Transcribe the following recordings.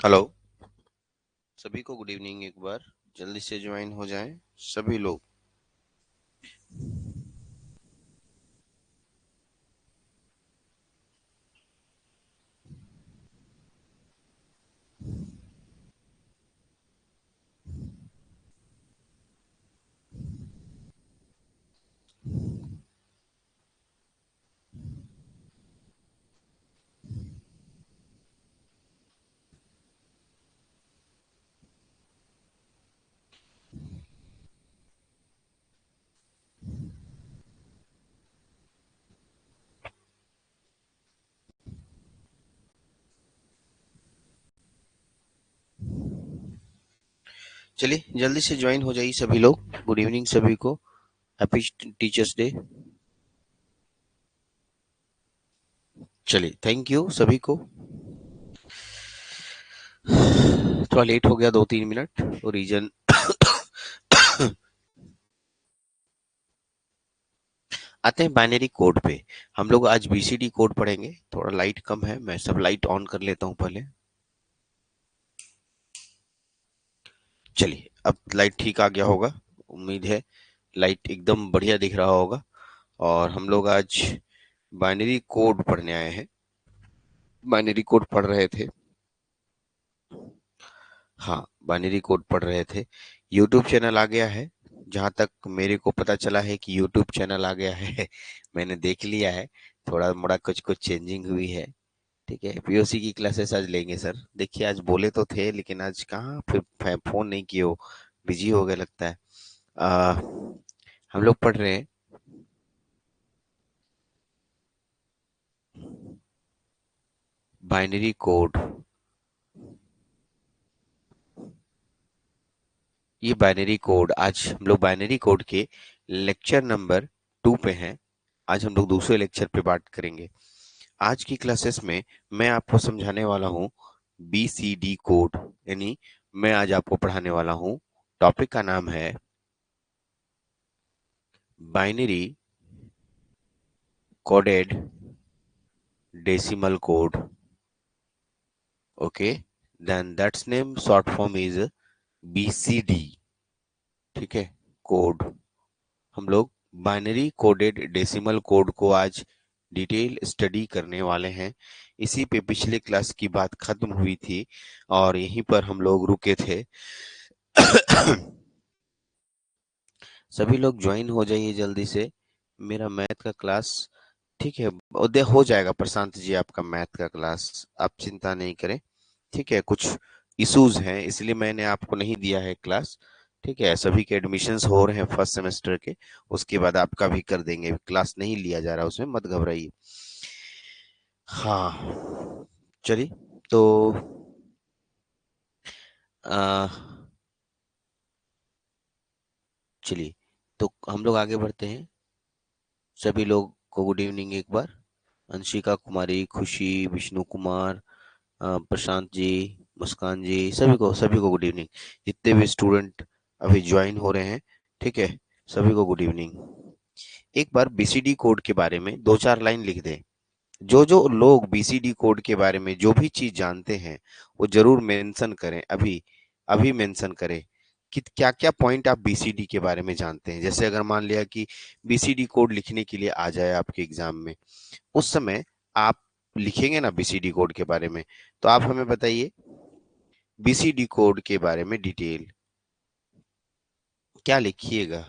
Hello, सभी को good evening. एक बार जल्दी से ज्वाइन हो जाएं सभी लोग। चलिए जल्दी से ज्वाइन हो जाइए सभी लोग। गुड इवनिंग सभी को। Happy teachers day. चलिए, थैंक यू सभी को। थोड़ा लेट हो गया 2-3 मिनट और रीजन आते हैं बाइनरी कोड पे। हम लोग आज बीसीडी कोड पढ़ेंगे। थोड़ा लाइट कम है, मैं सब लाइट ऑन कर लेता हूँ पहले। चलिए, अब लाइट ठीक आ गया होगा, उम्मीद है। लाइट एकदम बढ़िया दिख रहा होगा। और हम लोग आज बाइनरी कोड पढ़ने आए हैं। बाइनरी कोड पढ़ रहे थे। हाँ, बाइनरी कोड पढ़ रहे थे। यूट्यूब चैनल आ गया है। जहाँ तक मेरे को पता चला है कि यूट्यूब चैनल आ गया है मैंने देख लिया है। थोड़ा मोड़ा कुछ कुछ चेंजिंग हुई है। ठीक है, पीओसी की क्लासेस आज लेंगे सर। देखिए, आज बोले तो थे लेकिन आज कहाँ, फिर फोन नहीं किए हो, बिजी हो गए लगता है। आ, हम लोग पढ़ रहे हैं बाइनरी कोड। ये बाइनरी कोड, आज हम लोग बाइनरी कोड के लेक्चर नंबर 2 पे हैं। आज हम लोग दूसरे लेक्चर पे बात करेंगे। आज की क्लासेस में मैं आपको समझाने वाला हूँ बीसीडी कोड, यानी मैं आज आपको पढ़ाने वाला हूँ। टॉपिक का नाम है binary coded decimal code. Okay, then that's name short form is BCD. ठीक है, कोड। हम लोग बाइनरी कोडेड डेसिमल कोड को आज डिटेल स्टडी करने वाले हैं। इसी पे पिछले क्लास की बात खत्म हुई थी और यहीं पर हम लोग रुके थे। सभी लोग ज्वाइन हो जाइए जल्दी से। मेरा मैथ का क्लास, ठीक है, उदय हो जाएगा प्रशांत जी, आपका मैथ का क्लास, आप चिंता नहीं करें। ठीक है, कुछ इश्यूज हैं इसलिए मैंने आपको नहीं दिया है क्लास। ठीक है, सभी के एडमिशन्स हो रहे हैं फर्स्ट सेमेस्टर के। उसके बाद आपका भी कर देंगे, क्लास नहीं लिया जा रहा उसमें, मत घबराइए। हाँ, चलिए। तो आ, चलिए, तो हम लोग आगे बढ़ते हैं। सभी लोग को गुड इवनिंग एक बार। अंशिका कुमारी, खुशी, विष्णु कुमार, प्रशांत जी, मुस्कान जी, सभी को गुड इवनिंग। जितने भी स्टूडेंट अभी ज्वाइन हो रहे हैं, ठीक है, सभी को गुड इवनिंग। एक बार बीसीडी कोड के बारे में 2-4 लाइन लिख दें। जो जो लोग बीसीडी कोड के बारे में जो भी चीज जानते हैं वो जरूर मेंशन करें। अभी अभी मेंशन करें कि क्या क्या पॉइंट आप बीसीडी के बारे में जानते हैं। जैसे अगर मान लिया कि बीसीडी कोड लिखने के लिए आ जाए आपके एग्जाम में, उस समय आप लिखेंगे ना बीसीडी कोड के बारे में, तो आप हमें बताइए बीसीडी कोड के बारे में डिटेल क्या लिखिएगा।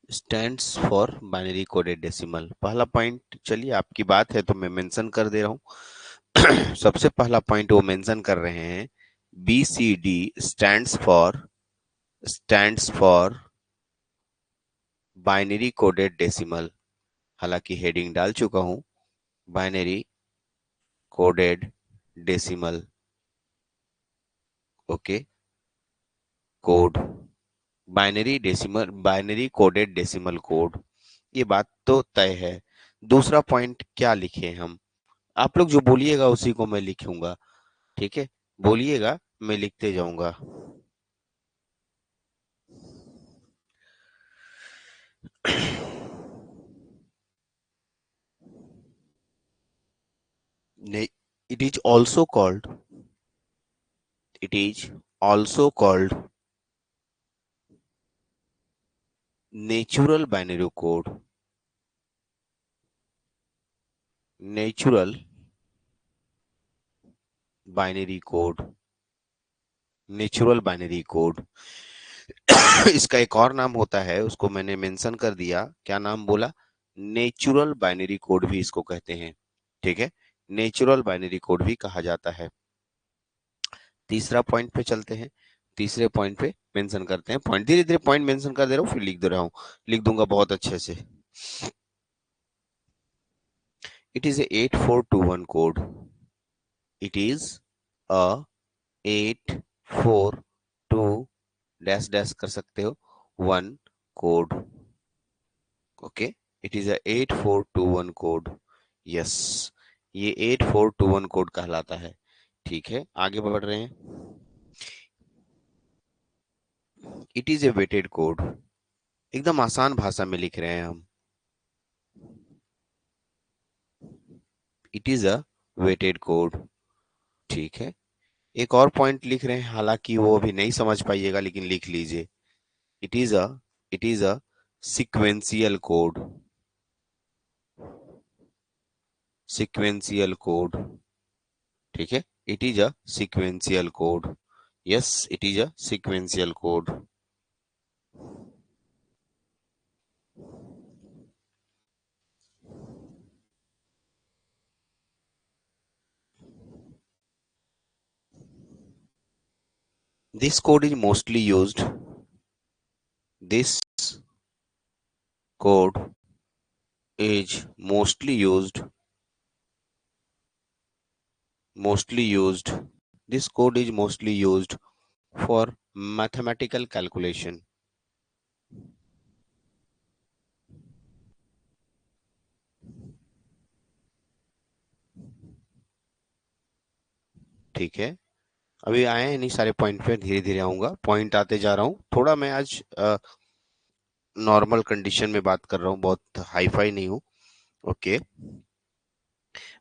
Stands for binary coded decimal, पहला पॉइंट। चलिए, आपकी बात है तो मैं मेंशन कर दे रहा हूँ। सबसे पहला पॉइंट वो मेंशन कर रहे हैं, BCD stands for binary coded decimal. हालांकि हेडिंग डाल चुका हूँ, binary coded decimal. Okay, code, binary coded decimal code, ये बात तो तय है। दूसरा पॉइंट क्या लिखे हम, आप लोग जो बोलिएगा उसी को मैं लिखूंगा। ठीक है, बोलिएगा, मैं लिखते जाऊंगा। It is also called, it is also called natural binary code. Natural binary code. Natural binary code. इसका एक और नाम होता है, उसको मैंने मेंशन कर दिया। क्या नाम बोला? नेचुरल बाइनरी कोड भी इसको कहते हैं। ठीक है, नेचुरल बाइनरी कोड भी कहा जाता है। तीसरा पॉइंट पे चलते हैं। तीसरे पॉइंट पे मेंशन करते हैं। पॉइंट धीरे धीरे पॉइंट मेंशन कर दे रहा हूँ, फिर लिख दे रहा हूँ, लिख दूंगा बहुत अच्छे से। It is A 8421 code. It is a 842 dash dash कर सकते हो 1 code. Okay, it is a 8421 code. Yes, ये 8421 कोड कहलाता है। ठीक है, आगे बढ़ रहे हैं। It is a weighted code. एकदम आसान भाषा में लिख रहे हैं हम। It is a weighted code. ठीक है, एक और पॉइंट लिख रहे हैं, हालांकि वो अभी नहीं समझ पाइएगा, लेकिन लिख लीजिए। It is a it is a sequential code. Sequential code. ठीक है, it is a sequential code. Yes, it is a sequential code. This code is mostly used. This code is mostly used. Mostly used. This code is mostly used for mathematical calculation. ठीक है, अभी आए हैं नहीं सारे point पे, धीरे धीरे आऊंगा, पॉइंट आते जा रहा हूँ। थोड़ा मैं आज नॉर्मल कंडीशन में बात कर रहा हूँ, बहुत हाई फाई नहीं हूँ। ओके,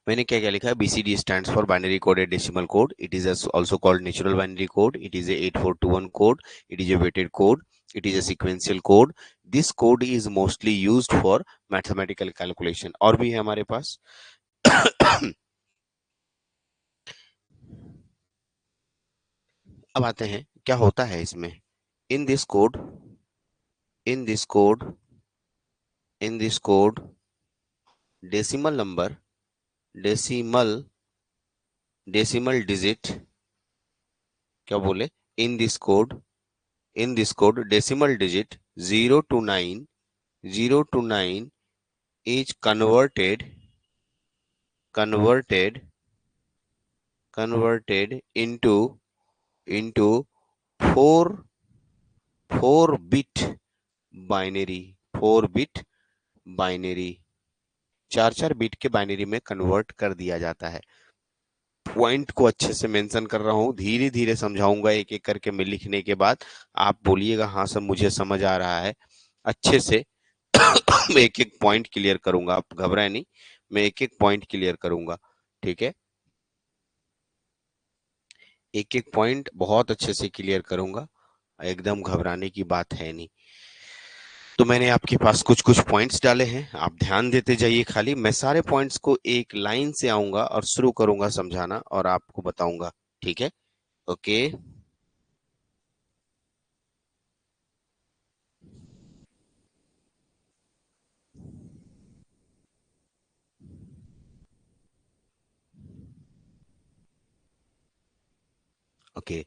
मैंने क्या क्या लिखा है? BCD stands for binary coded decimal code. It is also called natural binary code. It is a 8421 code. It is a weighted code. It is a sequential code. This code is mostly used for mathematical calculation. और भी है हमारे पास। अब आते हैं क्या होता है इसमें। In this code in this code in this code decimal number, decimal decimal digit, क्या बोले? In this code in this code decimal digit 0 to 9 is converted into 4 bit binary. 4 bit binary, 4 4 bit के binary में convert कर दिया जाता है। Point को अच्छे से मेंशन कर रहा हूँ, धीरे धीरे समझाऊंगा एक एक करके मैं लिखने के बाद। आप बोलिएगा हाँ सब मुझे समझ आ रहा है अच्छे से। मैं एक एक पॉइंट क्लियर करूंगा, आप घबराए नहीं, मैं एक एक पॉइंट क्लियर करूंगा। ठीक है, एक एक पॉइंट बहुत अच्छे से क्लियर करूंगा, एकदम घबराने की बात है नहीं। तो मैंने आपके पास कुछ कुछ पॉइंट्स डाले हैं, आप ध्यान देते जाइए। खाली मैं सारे पॉइंट्स को एक लाइन से आऊंगा और शुरू करूंगा समझाना और आपको बताऊंगा। ठीक है, okay. Okay,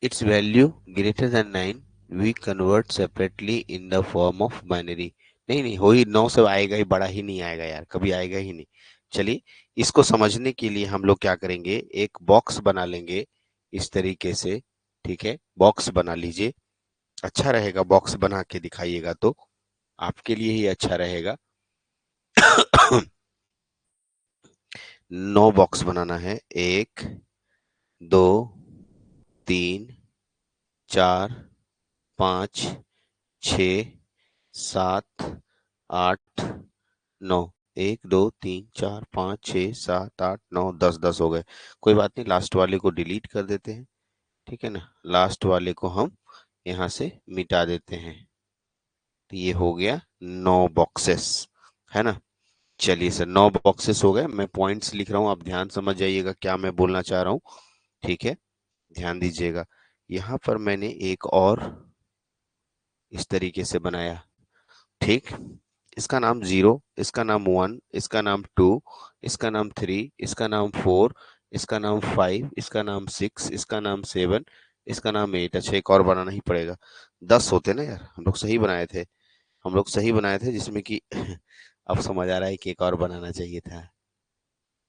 its value greater than 9 we convert separately in the form of binary। नहीं नहीं, हो ही 9 से आएगा ही, बड़ा ही नहीं आएगा यार, कभी आएगा ही नहीं। चलिए, इसको समझने के लिए हम लोग क्या करेंगे, एक बॉक्स बना लेंगे इस तरीके से। ठीक है, बॉक्स बना लीजिए, अच्छा रहेगा, बॉक्स बना के दिखाइएगा तो आपके लिए ही अच्छा रहेगा। 9 बॉक्स बनाना है, 1 2 3 4 5 6 7 8 9। 1 2 3 4 5 6 7 8 9 10 हो गए। कोई बात नहीं, लास्ट वाले को डिलीट कर देते हैं, ठीक है ना। लास्ट वाले को हम यहाँ से मिटा देते हैं। तो ये हो गया 9 बॉक्सेस, है ना। चलिए सर, 9 बॉक्सेस हो गए। मैं पॉइंट्स लिख रहा हूँ, आप ध्यान समझ जाइएगा क्या मैं बोलना चाह रहा हूँ, ठीक है। ध्यान दीजिएगा। यहाँ पर मैंने एक और इस तरीके से बनाया, ठीक। इसका नाम 0, इसका नाम 1, इसका नाम 2, इसका नाम 3, इसका नाम 4, इसका नाम 5, इसका नाम 6, इसका नाम 7, इसका नाम 8। अच्छा, एक और बनाना ही पड़ेगा। 10 होते ना यार, हम लोग सही बनाए थे, हम लोग सही बनाए थे, जिसमें कि अब समझ आ रहा है कि एक और बनाना चाहिए था।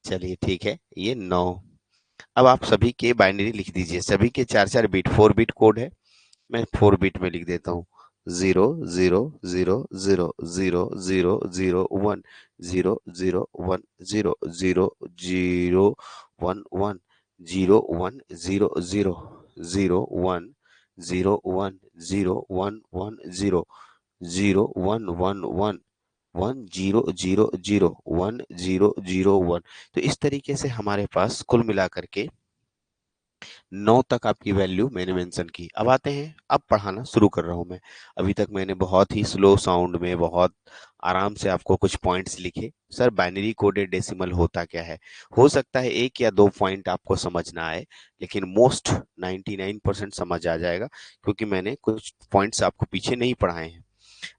चलिए ठीक है, ये 9। अब आप सभी के बाइनरी लिख दीजिए, सभी के 4 4 बिट 4 बिट कोड है। मैं 4 बिट में लिख देता हूँ। 0 0 0 0 0 0 0 1 0 0 1 0 0 0 1 1 0 0 0 0 1 0 1 0 1 1 0 0 1 1 1 1 0 0 0 1 तो इस तरीके से हमारे पास कुल मिला करके 9 तक आपकी वैल्यू मैंने मेंशन की। अब आते हैं, अब पढ़ाना शुरू कर रहा हूं मैं। अभी तक मैंने बहुत ही स्लो साउंड में बहुत आराम से आपको कुछ पॉइंट्स लिखे। सर बाइनरी कोडेड डेसिमल होता क्या है? हो सकता है 1 या 2 पॉइंट आपको समझ ना आए, लेकिन मोस्ट 99% समझ आ जाएगा, क्योंकि मैंने कुछ पॉइंट्स आपको पीछे नहीं पढ़ाए हैं।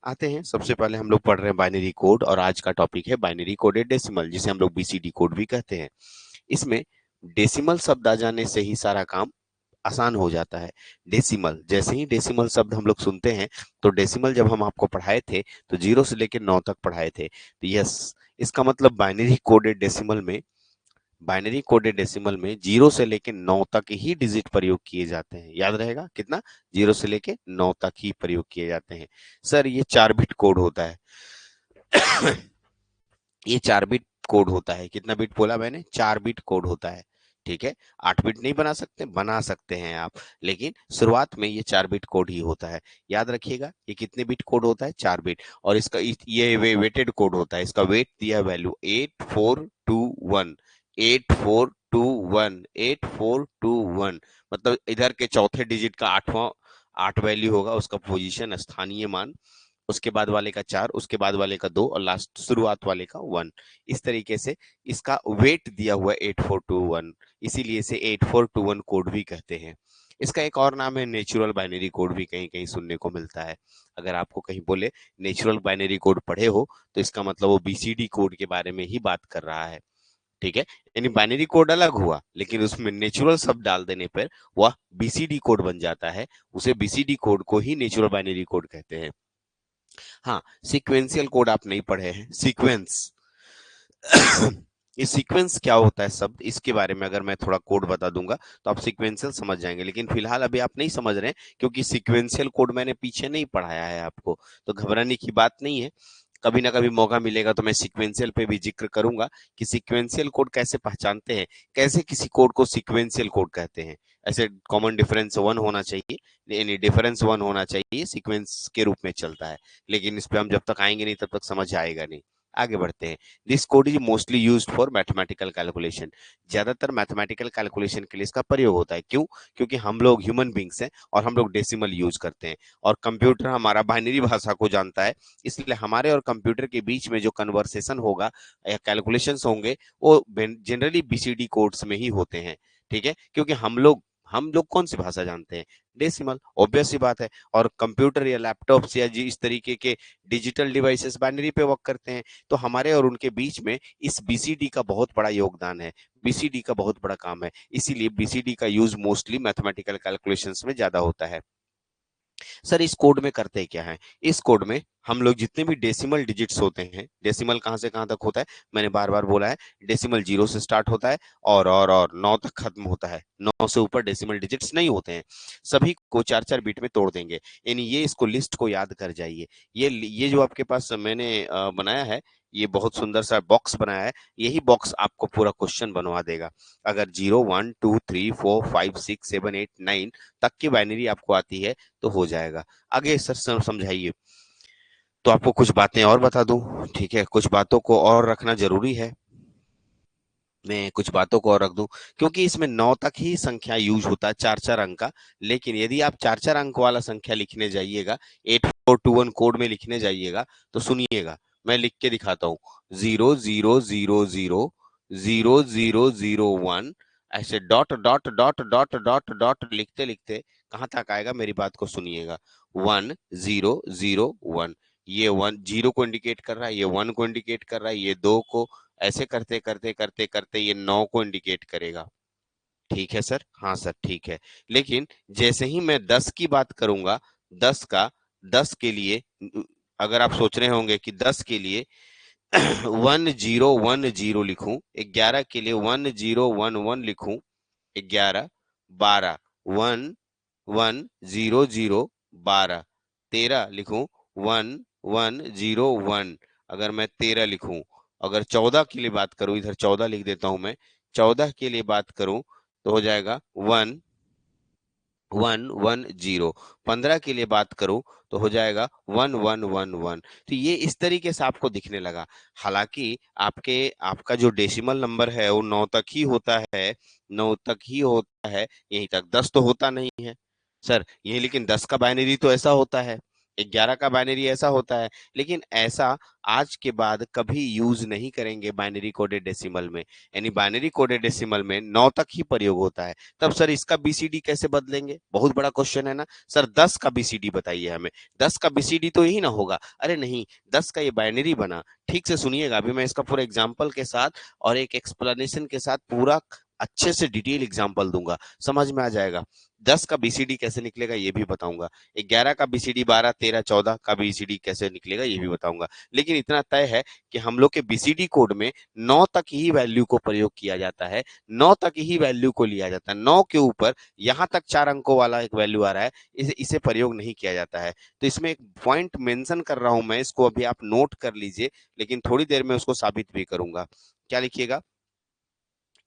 आते हैं, सबसे पहले हम लोग पढ़ रहे हैं बाइनरी कोड, और आज का टॉपिक है बाइनरी कोडेड डेसिमल, जिसे हम लोग बीसीडी कोड भी कहते हैं। इसमें डेसिमल शब्द आ जाने से ही सारा काम आसान हो जाता है। डेसिमल, जैसे ही डेसिमल शब्द हम लोग सुनते हैं, तो डेसिमल जब हम आपको पढ़ाए थे तो 0 से लेकर 9 तक पढ़ाए थे, तो यस, इसका मतलब बाइनरी कोडेड डेसिमल में 0 से लेकर 9 तक ही डिजिट प्रयोग किए जाते हैं। याद रहेगा कितना? 0 से लेकर 9 तक ही प्रयोग किए जाते हैं। सर ये 4 बिट कोड होता है। ये 4 बिट कोड होता है। कितना बिट बोला मैंने? 4 बिट कोड होता है, ठीक है। 8 बिट नहीं बना सकते? बना सकते हैं आप, लेकिन शुरुआत में ये 4 बिट कोड ही होता है। याद रखिएगा, ये कितने बिट कोड होता है? 4 बिट। और इसका ये वेटेड कोड होता है। इसका वेट दिया वैल्यू 8421, 8421, 8421, मतलब इधर के चौथे डिजिट का 8 वैल्यू होगा, उसका पोजीशन, स्थानीय मान, उसके बाद वाले का 4, उसके बाद वाले का 2, और लास्ट शुरुआत वाले का 1। इस तरीके से इसका वेट दिया हुआ है 8421, इसीलिए इसे 8421 कोड भी कहते हैं। इसका एक और नाम है नेचुरल बाइनरी कोड, भी कहीं कहीं सुनने को मिलता है। अगर आपको कहीं बोले नेचुरल बाइनरी कोड पढ़े हो, तो इसका मतलब वो बीसीडी कोड के बारे में ही बात कर रहा है, ठीक है। यानी बाइनरी कोड अलग हुआ, लेकिन उसमें नेचुरल शब्द डाल देने पर वह बीसीडी कोड बन जाता है। उसे बीसीडी कोड को ही नेचुरल बाइनरी कोड कहते हैं। हाँ, सीक्वेंशियल कोड आप नहीं पढ़े हैं। सीक्वेंस ये सीक्वेंस क्या होता है शब्द, इसके बारे में अगर मैं थोड़ा कोड बता दूंगा तो आप सीक्वेंशियल समझ जाएंगे, लेकिन फिलहाल अभी आप नहीं समझ रहे हैं, क्योंकि सीक्वेंशियल कोड मैंने पीछे नहीं पढ़ाया है आपको, तो घबराने की बात नहीं है। कभी ना कभी मौका मिलेगा तो मैं सीक्वेंशियल पे भी जिक्र करूंगा कि सीक्वेंशियल कोड कैसे पहचानते हैं, कैसे किसी कोड को सीक्वेंशियल कोड कहते हैं। ऐसे कॉमन डिफरेंस 1 होना चाहिए, यानी डिफरेंस 1 होना चाहिए, सीक्वेंस के रूप में चलता है। लेकिन इस पे हम जब तक आएंगे नहीं तब तक समझ आएगा नहीं। आगे बढ़ते हैं। This code is mostly used for mathematical calculation. ज्यादातर मैथमेटिकल कैलकुलेशन के लिए इसका प्रयोग होता है। क्यों? क्योंकि हम लोग ह्यूमन बींग्स हैं और हम लोग डेसिमल यूज करते हैं, और कंप्यूटर हमारा बाइनरी भाषा को जानता है। इसलिए हमारे और कंप्यूटर के बीच में जो कन्वर्सेशन होगा या कैलकुलेशंस होंगे, वो जनरली बीसीडी कोड्स में ही होते हैं, ठीक है। क्योंकि हम लोग कौन सी भाषा जानते हैं? डेसिमल, ऑब्वियस सी बात है। और कंप्यूटर या लैपटॉप्स या इस तरीके के डिजिटल डिवाइसेस बाइनरी पे वर्क करते हैं, तो हमारे और उनके बीच में इस बीसीडी का बहुत बड़ा योगदान है, बीसीडी का बहुत बड़ा काम है। इसीलिए बीसीडी का यूज मोस्टली मैथमेटिकल कैलकुलेशंस में ज्यादा होता है। सर इस कोड में करते क्या है? इस कोड में हम लोग जितने भी डेसिमल डिजिट्स होते हैं, डेसिमल कहां से कहां तक होता है, मैंने बार बार बोला है, डेसिमल 0 से स्टार्ट होता है और 9 तक खत्म होता है। 9 से ऊपर डेसिमल डिजिट्स नहीं होते हैं। सभी को 4 4 बिट में तोड़ देंगे। यानी ये इसको लिस्ट को याद कर जाइए। ये जो आपके पास मैंने बनाया है, ये बहुत सुंदर सा बॉक्स बनाया है, यही बॉक्स आपको पूरा क्वेश्चन बनवा देगा। अगर 0 1 2 3 4 5 6 7 8 9 तक की बाइनरी आपको आती है तो हो जाएगा। आगे सर समझाइए। तो आपको कुछ बातें और बता दूं, ठीक है, कुछ बातों को और रखना जरूरी है, मैं कुछ बातों को और रख दूं, क्योंकि इसमें 9 तक ही संख्या यूज होता है, 4 4 अंक का। लेकिन यदि आप 4 4 अंक वाला संख्या लिखने जाइएगा, 8421 कोड में लिखने जाइएगा, तो सुनिएगा, मैं लिख के दिखाता हूँ। 0000 0001, ऐसे dot dot dot dot dot dot लिखते लिखते कहाँ तक आएगा, मेरी बात को सुनिएगा। 1001, ये 10 को इंडिकेट कर रहा है, ये 1 को इंडिकेट कर रहा है, ये 2 को, ऐसे करते करते करते करते ये 9 को इंडिकेट करेगा। ठीक है सर? हाँ सर, ठीक है। लेकिन जैसे ही मैं 10 की बात करूंगा, 10 का, 10 के लिए अगर आप सोच रहे होंगे कि 10 के लिए 1010 लिखूं, 11 के लिए 1011 लिखूं, 11, 12, 1100, 12, 13 लिखूं, 1101, अगर मैं 13 लिखूं, अगर 14 के लिए बात करूं, इधर 14 लिख देता हूं मैं, 14 के लिए बात करूं तो हो जाएगा 1110, 15 के लिए बात करूं तो हो जाएगा 1111। तो ये इस तरीके से आपको दिखने लगा। हालांकि आपका जो डेसिमल नंबर है वो 9 तक ही होता है, 9 तक ही होता है, यहीं तक, 10 तो होता नहीं है सर ये। लेकिन 10 का बाइनरी तो ऐसा होता है, 11 का बाइनरी ऐसा होता है, लेकिन ऐसा आज के बाद कभी यूज नहीं करेंगे बाइनरी कोडेड डेसिमल में। यानी बाइनरी कोडेड डेसिमल में 9 तक ही प्रयोग होता है। तब सर इसका बीसीडी कैसे बदलेंगे, बहुत बड़ा क्वेश्चन है ना सर। 10 का बीसीडी बताइए हमें, 10 का बीसीडी तो यही ना होगा। अरे नहीं, 10 का ये बाइनरी बना, ठीक से सुनिएगा, अभी मैं इसका पूरा एग्जाम्पल के साथ और एक एक्सप्लेनेशन के साथ पूरा अच्छे से डिटेल एग्जाम्पल दूंगा, समझ में आ जाएगा। 10 का बीसीडी कैसे निकलेगा ये भी बताऊंगा, 11 का बीसीडी, 12, 13, 14 का बीसीडी कैसे निकलेगा ये भी बताऊंगा। लेकिन इतना तय है कि हम लोग के बीसीडी कोड में 9 तक ही वैल्यू को प्रयोग किया जाता है, 9 तक ही वैल्यू को लिया जाता है। 9 के ऊपर यहाँ तक 4 अंकों वाला एक वैल्यू आ रहा है, इसे प्रयोग नहीं किया जाता है। तो इसमें एक पॉइंट मेंशन कर रहा हूं मैं, इसको अभी आप नोट कर लीजिए, लेकिन थोड़ी देर में उसको साबित भी करूंगा। क्या लिखिएगा,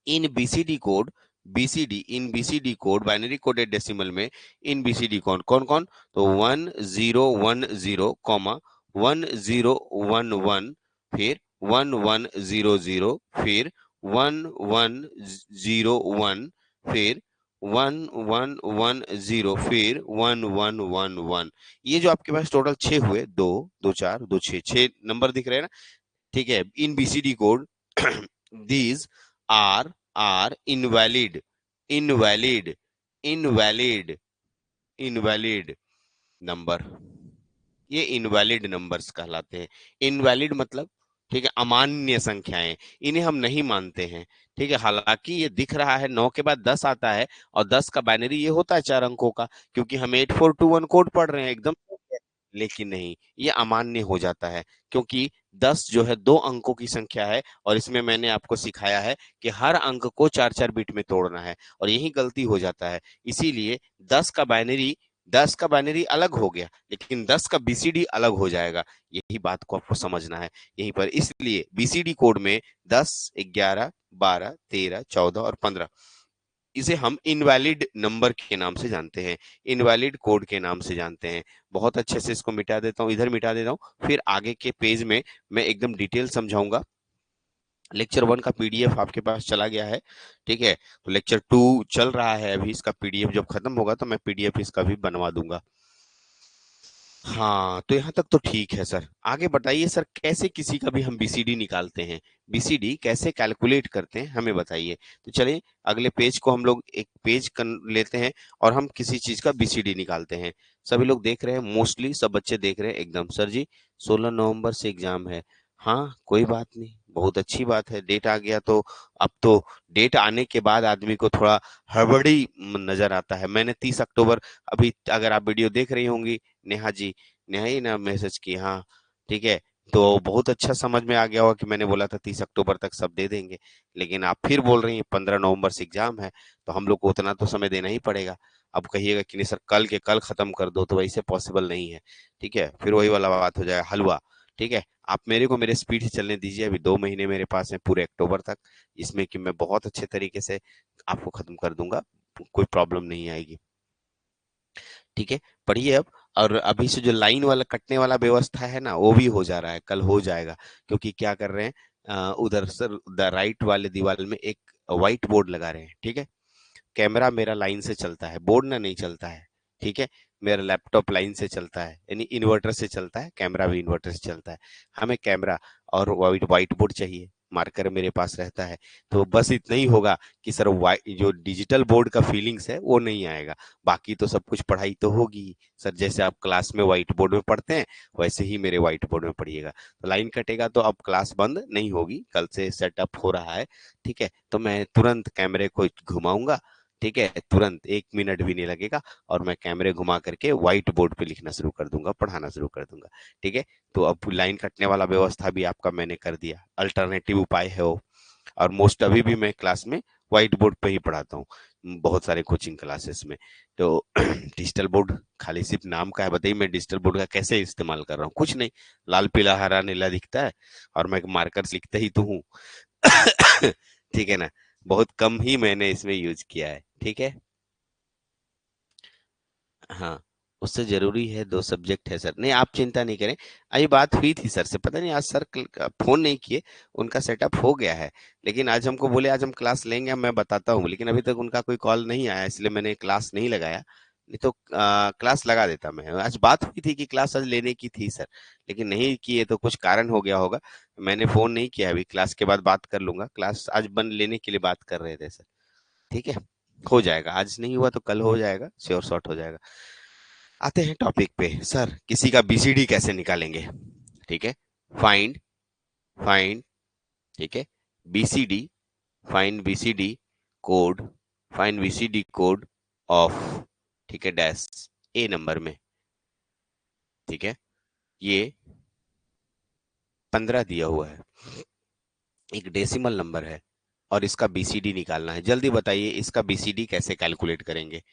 इन बीसीडी कोड, बीसीडी, इन BCD code binary coded decimal में, इन बीसीडी कौन कौन कौन, तो 1010 कॉमा 1011, फिर 1100, फिर 1101, फिर 1110, फिर 1111। ये जो आपके पास टोटल 6 हुए, 2 2 4 2 6, 6 नंबर दिख रहे हैं ना, ठीक है। इन BCD code these are invalid, invalid, invalid, invalid number, ये इनवैलिड नंबर्स कहलाते हैं। इनवैलिड मतलब, ठीक है, अमान्य संख्याएं, इन्हें हम नहीं मानते हैं। ठीक है, हालांकि ये दिख रहा है 9 के बाद 10 आता है, और 10 का बाइनरी ये होता है 4 अंकों का, क्योंकि हम 8421 कोड पढ़ रहे हैं एकदम, लेकिन नहीं, ये अमान्य हो जाता है, क्योंकि 10 जो है 2 अंकों की संख्या है, और इसमें मैंने आपको सिखाया है कि हर अंक को 4 4 बिट में तोड़ना है, और यही गलती हो जाता है। इसीलिए 10 का बाइनरी, 10 का बाइनरी अलग हो गया, लेकिन 10 का बीसीडी अलग हो जाएगा। यही बात को आपको समझना है यहीं पर। इसलिए बीसीडी कोड में 10, 11, 12, 13, 14 और 15, इसे हम इनवैलिड नंबर के नाम से जानते हैं, इनवैलिड कोड के नाम से जानते हैं। बहुत अच्छे से इसको मिटा देता हूँ, इधर मिटा देता हूँ, फिर आगे के पेज में मैं एकदम डिटेल समझाऊंगा। लेक्चर 1 का पीडीएफ आपके पास चला गया है, ठीक है, तो लेक्चर 2 चल रहा है अभी, इसका पीडीएफ जब खत्म होगा तो मैं पीडीएफ इसका भी बनवा दूंगा। हाँ, तो यहाँ तक तो ठीक है सर। आगे बताइए सर, कैसे किसी का भी हम बीसीडी निकालते हैं, बीसीडी कैसे कैलकुलेट करते हैं हमें बताइए। तो चलिए अगले पेज को हम लोग एक पेज लेते हैं, और हम किसी चीज का बीसीडी निकालते हैं। सभी लोग देख रहे हैं, मोस्टली सब बच्चे देख रहे हैं एकदम, सर जी 16 नवंबर से एग्जाम है। हाँ कोई बात नहीं, बहुत अच्छी बात है, डेट आ गया तो अब तो डेट आने के बाद आदमी को थोड़ा हड़बड़ी नजर आता है। मैंने 30 अक्टूबर, अभी अगर आप वीडियो देख रही होंगी, नेहा जी, नेहा ही ना मैसेज की, हाँ ठीक है, तो बहुत अच्छा समझ में आ गया होगा कि मैंने बोला था 30 अक्टूबर तक सब दे देंगे, लेकिन आप फिर बोल रही हैं 15 नवंबर से एग्जाम है, तो हम लोग को उतना तो समय देना ही पड़ेगा। अब कहिएगा कि नहीं सर कल के कल खत्म कर दो, तो वैसे पॉसिबल नहीं है, ठीक है, फिर वही वाला बात हो जाएगा हलवा। ठीक है, आप मेरे को मेरे स्पीड से चलने दीजिए, अभी 2 महीने मेरे पास है पूरे अक्टूबर तक, इसमें कि मैं बहुत अच्छे तरीके से आपको खत्म कर दूंगा, कोई प्रॉब्लम नहीं आएगी। ठीक है, पढ़िए अब, और अभी से जो लाइन वाला कटने वाला व्यवस्था है ना, वो भी हो जा रहा है, कल हो जाएगा। क्योंकि क्या कर रहे हैं, उधर सर द राइट वाले दीवार में एक व्हाइट बोर्ड लगा रहे हैं, ठीक है। कैमरा मेरा लाइन से चलता है, बोर्ड ना नहीं चलता है, ठीक है। मेरा लैपटॉप लाइन से चलता है, यानी इन्वर्टर से चलता है, कैमरा भी इन्वर्टर से चलता है। हमें कैमरा और व्हाइट व्हाइट बोर्ड चाहिए, मार्कर मेरे पास रहता है। तो बस इतना ही होगा कि सर वाइट जो डिजिटल बोर्ड का फीलिंग्स है वो नहीं आएगा, बाकी तो सब कुछ पढ़ाई तो होगी ही। सर जैसे आप क्लास में व्हाइट बोर्ड में पढ़ते हैं, वैसे ही मेरे व्हाइट बोर्ड में पढ़िएगा। तो लाइन कटेगा तो अब क्लास बंद नहीं होगी, कल से सेटअप हो रहा है, ठीक है। तो मैं तुरंत कैमरे को घुमाऊंगा, ठीक है, तुरंत 1 मिनट भी नहीं लगेगा, और मैं कैमरे घुमा करके व्हाइट बोर्ड पे लिखना शुरू कर दूंगा, पढ़ाना शुरू कर दूंगा, ठीक है। तो अब लाइन कटने वाला व्यवस्था भी आपका मैंने कर दिया, अल्टरनेटिव उपाय है वो। और मोस्ट अभी भी मैं क्लास में व्हाइट बोर्ड पे ही पढ़ाता हूँ, बहुत सारे कोचिंग क्लासेस में। तो डिजिटल बोर्ड खाली सिर्फ नाम का है, बताइए मैं डिजिटल बोर्ड का कैसे इस्तेमाल कर रहा हूँ, कुछ नहीं, लाल पीला हरा नीला दिखता है, और मैं मार्कर से लिखता ही तो हूँ। ठीक है ना, बहुत कम ही मैंने इसमें यूज किया है, ठीक है। हाँ, उससे जरूरी है, 2 सब्जेक्ट है सर, नहीं आप चिंता नहीं करें। ये बात हुई थी सर से, पता नहीं आज सर फोन नहीं किए, उनका सेटअप हो गया है। लेकिन आज हमको बोले आज हम क्लास लेंगे, मैं बताता हूँ, लेकिन अभी तक उनका कोई कॉल नहीं आया, इसलिए मैंने क्लास नहीं लगाया। नहीं तो क्लास लगा देता मैं। आज बात हुई थी कि क्लास आज लेने की थी सर, लेकिन नहीं किए, तो कुछ कारण हो गया होगा। मैंने फोन नहीं किया, अभी क्लास के बाद बात कर लूंगा, क्लास आज बंद लेने के लिए बात कर रहे थे सर, ठीक है। हो जाएगा, आज नहीं हुआ तो कल हो जाएगा, श्योर शॉर्ट हो जाएगा। आते हैं टॉपिक पे सर, किसी का बीसीडी कैसे निकालेंगे, ठीक है। फाइंड, फाइंड, ठीक है, BCD, find BCD code, find BCD code of, ठीक है, डैश ए नंबर में, ठीक है। ये 15 दिया हुआ है, एक डेसिमल नंबर है, और इसका बीसीडी निकालना है। जल्दी बताइए इसका बीसीडी कैसे कैलकुलेट करेंगे।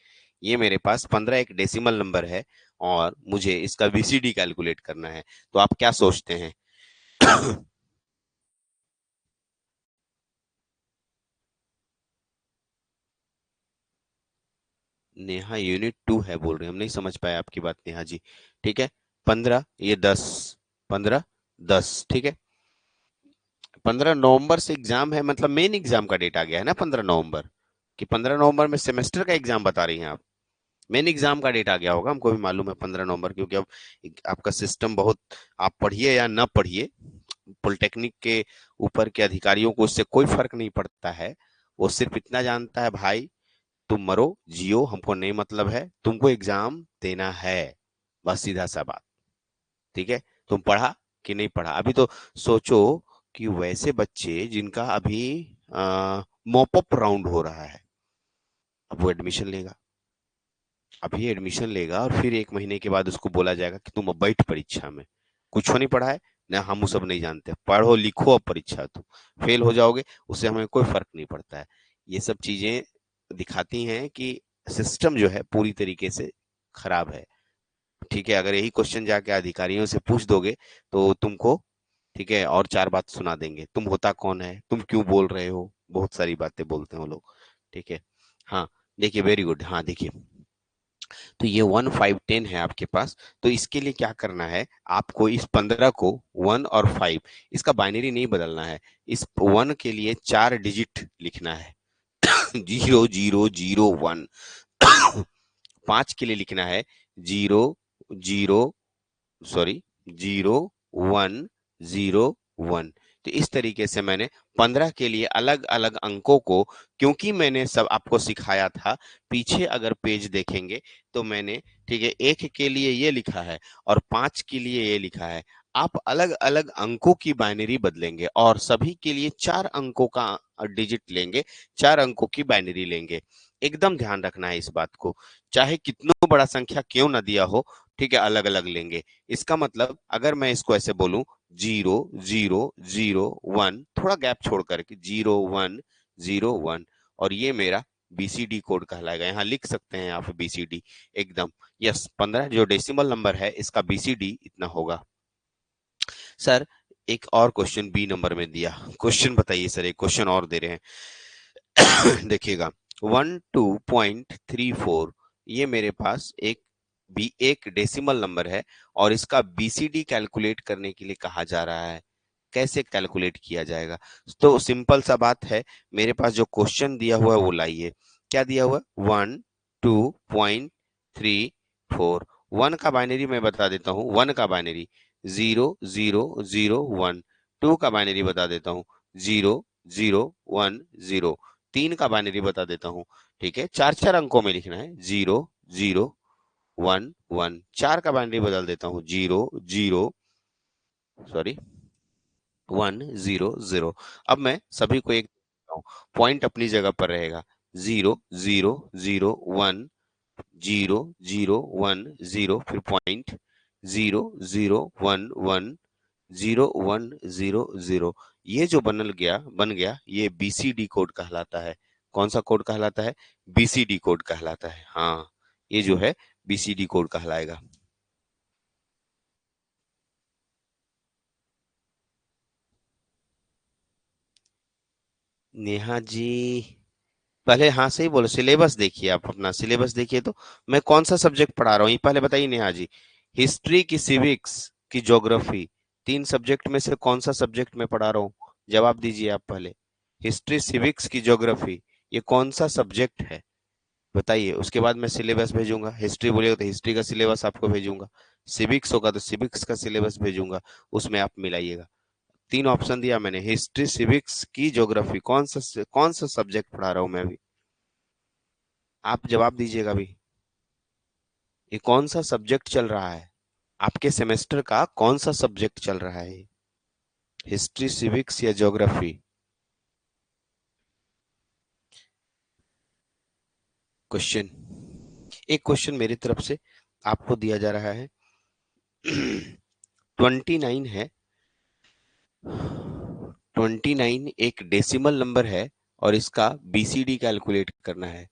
ये मेरे पास 15 एक डेसिमल नंबर है, और मुझे इसका बीसीडी कैलकुलेट करना है, तो आप क्या सोचते हैं? नेहा यूनिट 2 है बोल रहे हैं, हम नहीं समझ पाए आपकी बात नेहा जी, ठीक है। 15 ये 10, 15 10, ठीक है। 15 नवंबर से एग्जाम है, मतलब मेन एग्जाम का डेट आ गया है ना 15 नवंबर, कि 15 नवंबर में सेमेस्टर का एग्जाम बता रही हैं आप? मेन एग्जाम का डेट आ गया होगा, हमको भी मालूम है 15 नवंबर, क्योंकि अब आपका सिस्टम बहुत, आप पढ़िए या ना पढ़िए, पॉलिटेक्निक के ऊपर के अधिकारियों को उससे कोई फर्क नहीं पड़ता है। वो सिर्फ इतना जानता है, भाई तुम मरो जियो हमको नहीं मतलब है, तुमको एग्जाम देना है, बस सीधा सा बात, ठीक है। तुम पढ़ा कि नहीं पढ़ा, अभी तो सोचो कि वैसे बच्चे जिनका अभी मॉप अप राउंड हो रहा है, अब वो एडमिशन लेगा, अभी एडमिशन लेगा, और फिर 1 महीने के बाद उसको बोला जाएगा कि तुम अब बैठ परीक्षा में, कुछ नहीं पढ़ा है ना, हम वो सब नहीं जानते, पढ़ो लिखो अब परीक्षा तुम फेल हो जाओगे, उससे हमें कोई फर्क नहीं पड़ता है। ये सब चीजें दिखाती हैं कि सिस्टम जो है पूरी तरीके से खराब है, ठीक है। अगर यही क्वेश्चन जाके अधिकारियों से पूछ दोगे, तो तुमको, ठीक है, और 4 बात सुना देंगे, तुम होता कौन है, तुम क्यों बोल रहे हो, बहुत सारी बातें बोलते हैं वो लोग, ठीक है। हाँ, देखिए वेरी गुड, हाँ देखिए, तो ये 1 5 10 है आपके पास। तो इसके लिए क्या करना है, आपको इस 15 को 1 और 5, इसका बाइनरी नहीं बदलना है, इस 1 के लिए 4 डिजिट लिखना है, 0001। 5 के लिए लिखना है 0 0, सॉरी, 0101। तो इस तरीके से मैंने 15 के लिए अलग अलग अंकों को, क्योंकि मैंने सब आपको सिखाया था, पीछे अगर पेज देखेंगे तो मैंने, ठीक है, 1 के लिए ये लिखा है और 5 के लिए ये लिखा है। आप अलग अलग अंकों की बाइनरी बदलेंगे, और सभी के लिए 4 अंकों का डिजिट लेंगे, 4 अंकों की बाइनरी लेंगे। एकदम ध्यान रखना है इस बात को, चाहे कितना बड़ा संख्या क्यों ना दिया हो, ठीक है, अलग अलग लेंगे। इसका मतलब अगर मैं इसको ऐसे बोलूं, 0001, थोड़ा गैप छोड़ करके 0101, और ये मेरा बीसीडी कोड कहलाएगा, यहाँ लिख सकते हैं आप बीसीडी, एकदम यस। 15 जो डेसिमल नंबर है, इसका बीसीडी इतना होगा। सर एक और क्वेश्चन बी नंबर में दिया, क्वेश्चन बताइए सर, एक क्वेश्चन और दे रहे हैं। देखिएगा, 12.34, ये मेरे पास एक बी एक डेसिमल नंबर है और इसका बीसीडी कैलकुलेट करने के लिए कहा जा रहा है। कैसे कैलकुलेट किया जाएगा? तो सिंपल सा बात है, मेरे पास जो क्वेश्चन दिया हुआ है वो लाइए। क्या दिया हुआ है? 1 2.34। 1 का बाइनरी मैं बता देता हूँ, 1 का बाइनरी 0001। 2 का बाइनरी बता देता हूँ 0010। 3 का बाइनरी बता देता हूँ। ठीक है, चार चार अंकों में लिखना है, 0011। 4 का बाइनरी बदल देता हूँ, 100। अब मैं सभी को एक पॉइंट अपनी जगह पर रहेगा। 0001 फिर पॉइंट 0011 0100। ये जो बन गया ये बीसीडी कोड कहलाता है। कौन सा कोड कहलाता है? बीसीडी कोड कहलाता है। हाँ, ये जो है बीसीडी कोड कहलाएगा। नेहा जी, पहले हाँ सही बोलो, सिलेबस देखिए, आप अपना सिलेबस देखिए। तो मैं कौन सा सब्जेक्ट पढ़ा रहा हूँ ये पहले बताइए नेहा जी। हिस्ट्री की, सिविक्स की, ज्योग्राफी, तीन सब्जेक्ट में से कौन सा सब्जेक्ट मैं पढ़ा रहा हूँ? जवाब दीजिए आप पहले। हिस्ट्री, सिविक्स की, ज्योग्राफी, ये कौन सा सब्जेक्ट है बताइए। उसके बाद मैं सिलेबस भेजूंगा। हिस्ट्री बोलिएगा तो हिस्ट्री का सिलेबस आपको भेजूंगा, सिविक्स होगा तो सिविक्स का सिलेबस भेजूंगा, उसमें आप मिलाइएगा। तीन ऑप्शन दिया मैंने, हिस्ट्री, सिविक्स की, ज्योग्राफी, कौन सा सब्जेक्ट पढ़ा रहा हूँ मैं अभी? आप जवाब दीजिएगा अभी। ये कौन सा सब्जेक्ट चल रहा है? आपके सेमेस्टर का कौन सा सब्जेक्ट चल रहा है? हिस्ट्री, सिविक्स या ज्योग्राफी? क्वेश्चन, एक क्वेश्चन मेरी तरफ से आपको दिया जा रहा है। 29 है। 29 एक डेसिमल नंबर है और इसका बीसीडी कैलकुलेट करना है।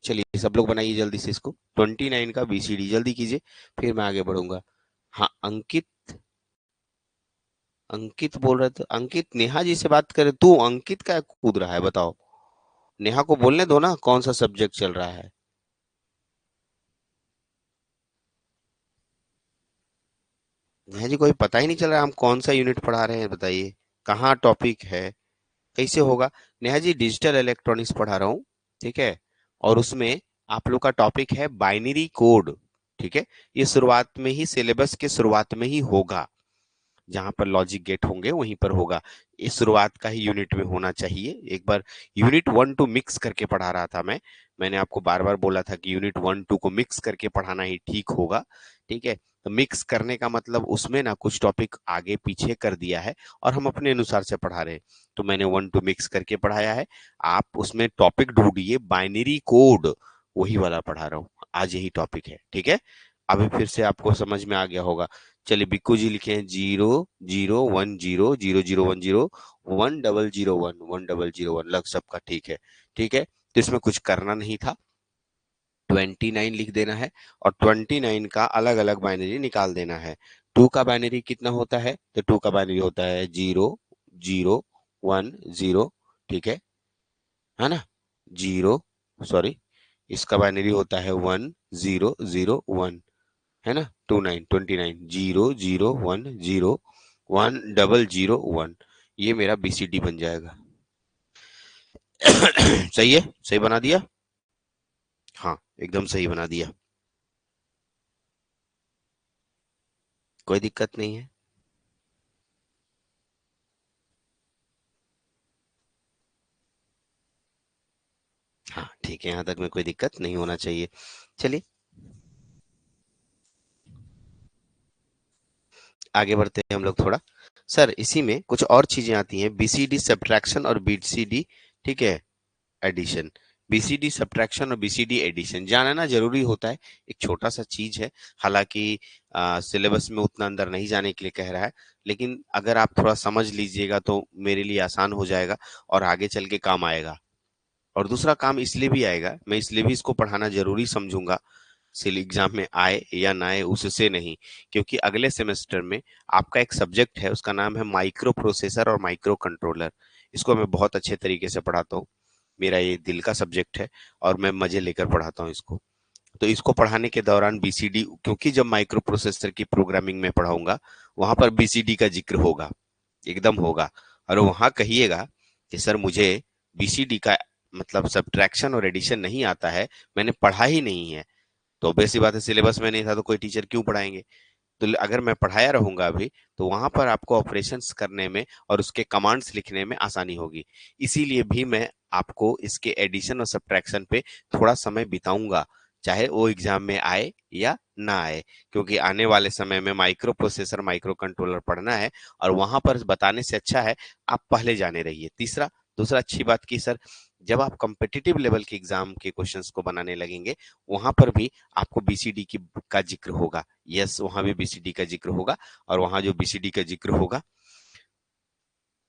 चलिए सब लोग बनाइए जल्दी से इसको, 29 का बीसीडी जल्दी कीजिए, फिर मैं आगे बढ़ूंगा। हाँ अंकित, अंकित बोल रहे थे। अंकित, नेहा जी से बात करे, तू अंकित का कूद रहा है बताओ? नेहा को बोलने दो ना कौन सा सब्जेक्ट चल रहा है। नेहा जी कोई पता ही नहीं चल रहा हम कौन सा यूनिट पढ़ा रहे हैं, बताइए कहाँ टॉपिक है, कैसे होगा? नेहा जी डिजिटल इलेक्ट्रॉनिक्स पढ़ा रहा हूँ, ठीक है, और उसमें आप लोग का टॉपिक है बाइनरी कोड। ठीक है, ये शुरुआत में ही, सिलेबस के शुरुआत में ही होगा, जहां पर लॉजिक गेट होंगे वहीं पर होगा। इस शुरुआत का ही यूनिट में होना चाहिए। एक बार यूनिट 1 2 मिक्स करके पढ़ा रहा था मैंने आपको बार बार बोला था कि यूनिट 1 2 को मिक्स करके पढ़ाना ही ठीक होगा। ठीक है, तो मिक्स करने का मतलब उसमें ना कुछ टॉपिक आगे पीछे कर दिया है और हम अपने अनुसार से पढ़ा रहे हैं। तो मैंने 1 2 मिक्स करके पढ़ाया है। आप उसमें टॉपिक ढूंढिए, बाइनरी कोड वही वाला पढ़ा रहा हूँ आज, यही टॉपिक है। ठीक है, अभी फिर से आपको समझ में आ गया होगा। चलिए बिक्कू जी लिखे हैं 00100010 1001 लग सबका ठीक है। ठीक है, तो इसमें कुछ करना नहीं था, 29 लिख देना है और 29 का अलग अलग बाइनरी निकाल देना है। 2 का बाइनरी कितना होता है? तो 2 का बाइनरी होता है 0010। ठीक है ना? जीरो, सॉरी, इसका बाइनरी होता है 1001, है ना? 29 0010 1001। ये मेरा बीसीडी बन जाएगा। सही है, सही बना दिया? हाँ एकदम सही बना दिया, कोई दिक्कत नहीं है। हाँ ठीक है, यहाँ तक में कोई दिक्कत नहीं होना चाहिए। चलिए आगे बढ़ते हैं हम लोग थोड़ा। सर इसी में कुछ और चीजें आती हैं, बीसीडी सब्ट्रैक्शन और बीसीडी, ठीक है, एडिशन। बीसीडी सब्ट्रैक्शन और बीसीडी एडिशन जानना जरूरी होता है, एक छोटा सा चीज है। हालांकि सिलेबस में उतना अंदर नहीं जाने के लिए कह रहा है, लेकिन अगर आप थोड़ा समझ लीजिएगा तो मेरे लिए आसान हो जाएगा और आगे चल के काम आएगा। और दूसरा काम इसलिए भी आएगा, मैं इसलिए भी इसको पढ़ाना जरूरी समझूंगा, सिल एग्जाम में आए या ना आए उससे नहीं, क्योंकि अगले सेमेस्टर में आपका एक सब्जेक्ट है, उसका नाम है माइक्रो प्रोसेसर और माइक्रो कंट्रोलर। इसको मैं बहुत अच्छे तरीके से पढ़ाता हूँ, मेरा ये दिल का सब्जेक्ट है और मैं मजे लेकर पढ़ाता हूँ इसको। तो इसको पढ़ाने के दौरान बीसीडी, क्योंकि जब माइक्रो प्रोसेसर की प्रोग्रामिंग में पढ़ाऊंगा वहां पर बीसीडी का जिक्र होगा, एकदम होगा। और वहां कहिएगा कि सर मुझे बीसीडी का मतलब सब्ट्रैक्शन और एडिशन नहीं आता है, मैंने पढ़ा ही नहीं है। तो वैसी बात है, सिलेबस में नहीं था तो कोई टीचर क्यों पढ़ाएंगे। तो अगर मैं पढ़ाया रहूंगा अभी, तो वहां पर आपको ऑपरेशंस करने में और उसके कमांड्स लिखने में आसानी होगी। इसीलिए भी मैं आपको इसके एडिशन और सब्ट्रैक्शन पे थोड़ा समय बिताऊंगा, चाहे वो एग्जाम में आए या ना आए, क्योंकि आने वाले समय में माइक्रो प्रोसेसर माइक्रो कंट्रोलर पढ़ना है, और वहां पर बताने से अच्छा है आप पहले जाने रहिए। तीसरा, दूसरा अच्छी बात की सर, जब आप कम्पिटिटिव लेवल के एग्जाम के क्वेश्चंस को बनाने लगेंगे, वहां पर भी आपको बीसीडी की का जिक्र होगा। यस, वहां भी बीसीडी का जिक्र होगा, और वहां जो बीसीडी का जिक्र होगा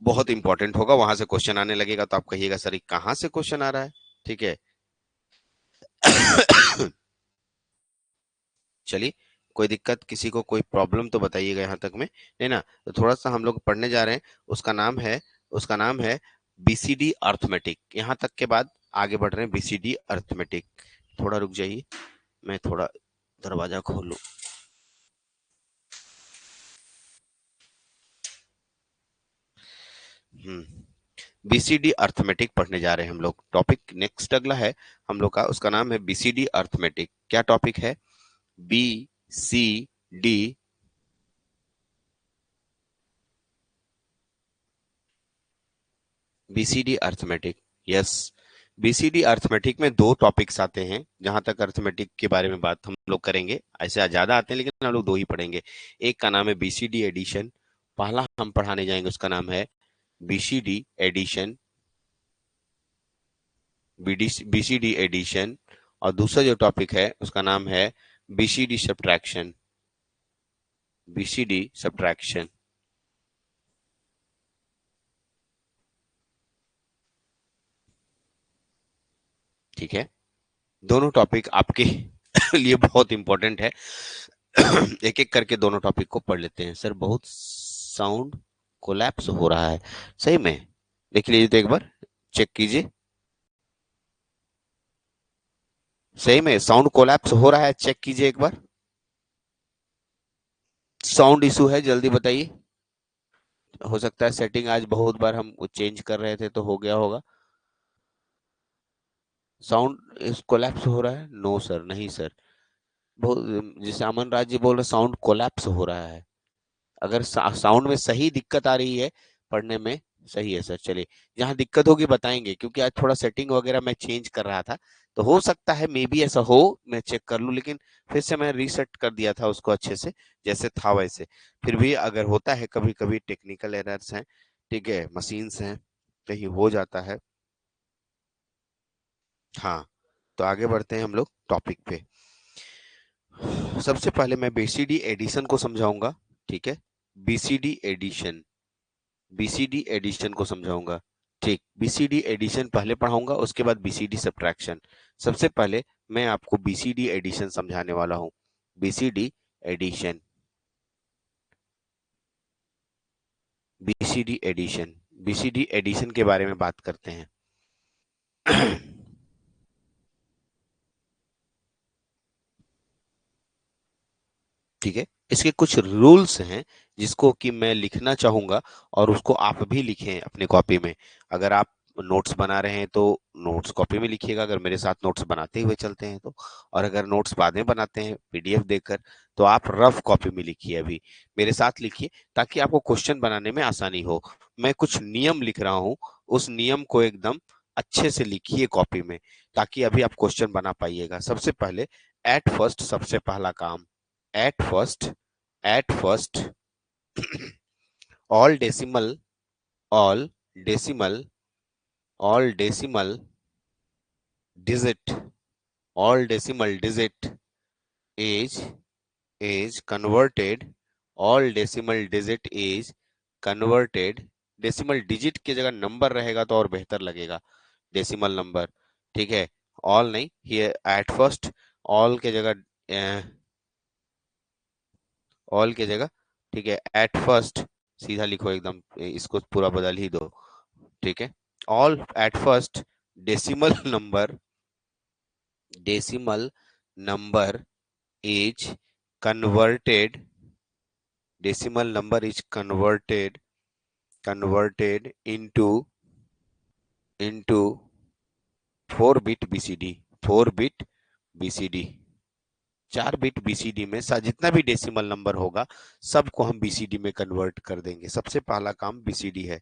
बहुत इंपॉर्टेंट होगा। वहां से क्वेश्चन आने लगेगा तो आप कहिएगा सर कहाँ से क्वेश्चन आ रहा है। ठीक है। चलिए, कोई दिक्कत, किसी को कोई प्रॉब्लम तो बताइएगा यहाँ तक में, नहीं ना। तो थोड़ा सा हम लोग पढ़ने जा रहे हैं, उसका नाम है बीसीडी अर्थमेटिक। यहाँ तक के बाद आगे बढ़ रहे हैं बीसीडी अर्थमेटिक। थोड़ा रुक जाइए, मैं थोड़ा दरवाजा खोलूं। बीसीडी अर्थमेटिक पढ़ने जा रहे हैं हम लोग। टॉपिक नेक्स्ट अगला है हम लोग का, उसका नाम है बीसीडी अर्थमेटिक। क्या टॉपिक है? B C D BCD arithmetic. Yes, BCD arithmetic में दो टॉपिक्स आते हैं, जहां तक अर्थमेटिक के बारे में बात हम लोग करेंगे। ऐसे ज्यादा आते हैं लेकिन हम लोग दो ही पढ़ेंगे। एक का नाम है बीसीडी एडिशन, पहला हम पढ़ाने जाएंगे उसका नाम है बीसीडी एडिशन, बीसीडी एडिशन। और दूसरा जो टॉपिक है उसका नाम है बीसीडी सब्ट्रैक्शन, बीसीडी सब्ट्रैक्शन। ठीक है, दोनों टॉपिक आपके लिए बहुत इंपॉर्टेंट है। एक एक करके दोनों टॉपिक को पढ़ लेते हैं। सर बहुत साउंड कोलैप्स हो रहा है, सही में? देख लीजिए तो एक बार, चेक कीजिए। सही में साउंड कोलैप्स हो रहा है, चेक कीजिए एक बार। साउंड इशू है, जल्दी बताइए। हो सकता है सेटिंग आज बहुत बार हम चेंज कर रहे थे तो हो गया होगा। साउंड कोलैप्स हो रहा है? नो सर, नहीं सर। बहुत, जैसे अमन राज जी बोल रहे साउंड कोलैप्स हो रहा है। अगर साउंड में सही दिक्कत आ रही है पढ़ने में, सही है सर। चलिए, जहां दिक्कत होगी बताएंगे, क्योंकि आज थोड़ा सेटिंग वगैरह मैं चेंज कर रहा था, तो हो सकता है मे बी ऐसा हो, मैं चेक कर लूं। लेकिन फिर से मैं रीसेट कर दिया था उसको अच्छे से, जैसे था वैसे। फिर भी अगर होता है कभी कभी, टेक्निकल एरर्स हैं, ठीक है, मशीन्स हैं, कहीं हो जाता है। हाँ, तो आगे बढ़ते हैं हम लोग टॉपिक पे। सबसे पहले मैं बीसीडी एडिशन को समझाऊंगा। ठीक है, बीसीडी एडिशन, बीसीडी एडिशन को समझाऊंगा। ठीक, बीसीडी एडिशन पहले पढ़ाऊंगा, उसके बाद बीसीडी सब्ट्रैक्शन। सबसे पहले मैं आपको बीसीडी एडिशन समझाने वाला हूं। BCD addition, BCD addition, BCD addition के बारे में बात करते हैं। ठीक है, इसके कुछ रूल्स हैं जिसको कि मैं लिखना चाहूंगा, और उसको आप भी लिखें अपने कॉपी में। अगर आप नोट्स बना रहे हैं तो नोट्स कॉपी में लिखिएगा, अगर मेरे साथ नोट्स बनाते हुए चलते हैं तो। और अगर नोट्स बाद में बनाते हैं पीडीएफ देखकर, तो आप रफ कॉपी में लिखिए, अभी मेरे साथ लिखिए, ताकि आपको क्वेश्चन बनाने में आसानी हो। मैं कुछ नियम लिख रहा हूँ, उस नियम को एकदम अच्छे से लिखिए कॉपी में, ताकि अभी आप क्वेश्चन बना पाइएगा। सबसे पहले, एट फर्स्ट, सबसे पहला काम, at first, at first, all decimal, all decimal, all decimal digit, all decimal digit is converted, all decimal digit is converted। Decimal digit की जगह नंबर रहेगा तो और बेहतर लगेगा, डेसिमल नंबर। ठीक है, ऑल नहीं, हियर एट फर्स्ट, ऑल के जगह, ऑल की जगह, ठीक है, एट फर्स्ट सीधा लिखो एकदम, इसको पूरा बदल ही दो। ठीक है, all at first decimal number, decimal number is converted, decimal number is converted into 4 bit BCD, 4 bit BCD, 4 bit BCD में जितना भी डेसिमल नंबर होगा सबको हम बीसीडी में कन्वर्ट कर देंगे। सबसे पहला काम बीसीडी है।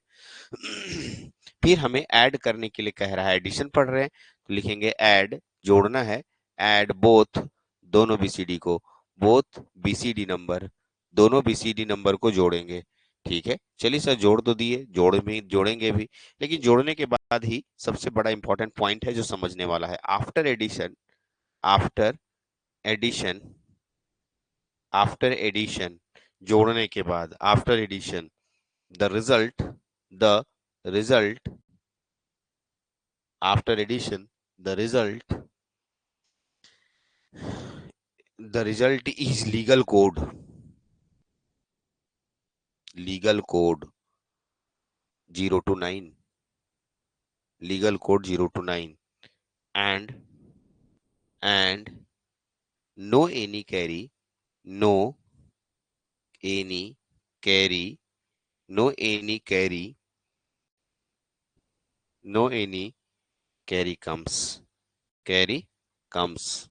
फिर हमें ऐड करने के लिए कह रहा है, एडिशन पढ़ रहे हैं तो लिखेंगे ऐड, जोड़ना है, ऐड बोथ, दोनों बीसीडी को, बोथ बीसीडी नंबर, दोनों बीसीडी नंबर को जोड़ेंगे। ठीक है, चलिए सर जोड़ तो दिए, जोड़ेंगे भी, लेकिन जोड़ने के बाद ही सबसे बड़ा इंपॉर्टेंट पॉइंट है जो समझने वाला है। After addition, after addition, after addition, जोड़ने के बाद, after addition, the result, the result, after addition, the result, the result is legal code, legal code 0 to 9, legal code 0 to 9, and no any carry, no any carry, no any carry, no any carry comes, carry comes,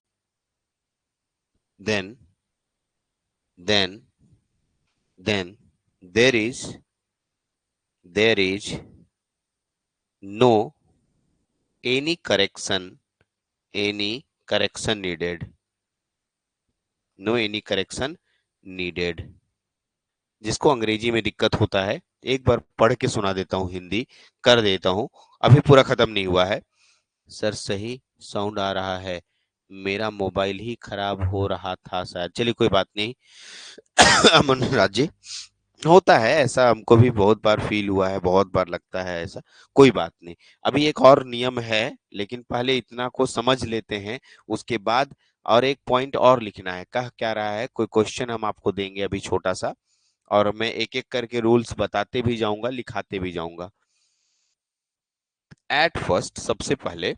then there is no any correction needed, no any correction needed। जिसको अंग्रेजी में दिक्कत होता है एक बार पढ़ के सुना देता हूं, हिंदी कर देता हूं, अभी पूरा खत्म नहीं हुआ है। सर सही साउंड आ रहा है, मेरा मोबाइल ही खराब हो रहा था शायद, चलिए कोई बात नहीं। अमन राज जी, होता है ऐसा, हमको भी बहुत बार फील हुआ है, बहुत बार लगता है ऐसा, कोई बात नहीं। अभी एक और नियम है, लेकिन पहले इतना को समझ लेते हैं, उसके बाद और एक पॉइंट और लिखना है। कह क्या रहा है, कोई क्वेश्चन हम आपको देंगे अभी छोटा सा, और मैं एक एक करके रूल्स बताते भी जाऊंगा, लिखाते भी जाऊंगा। एट फर्स्ट, सबसे पहले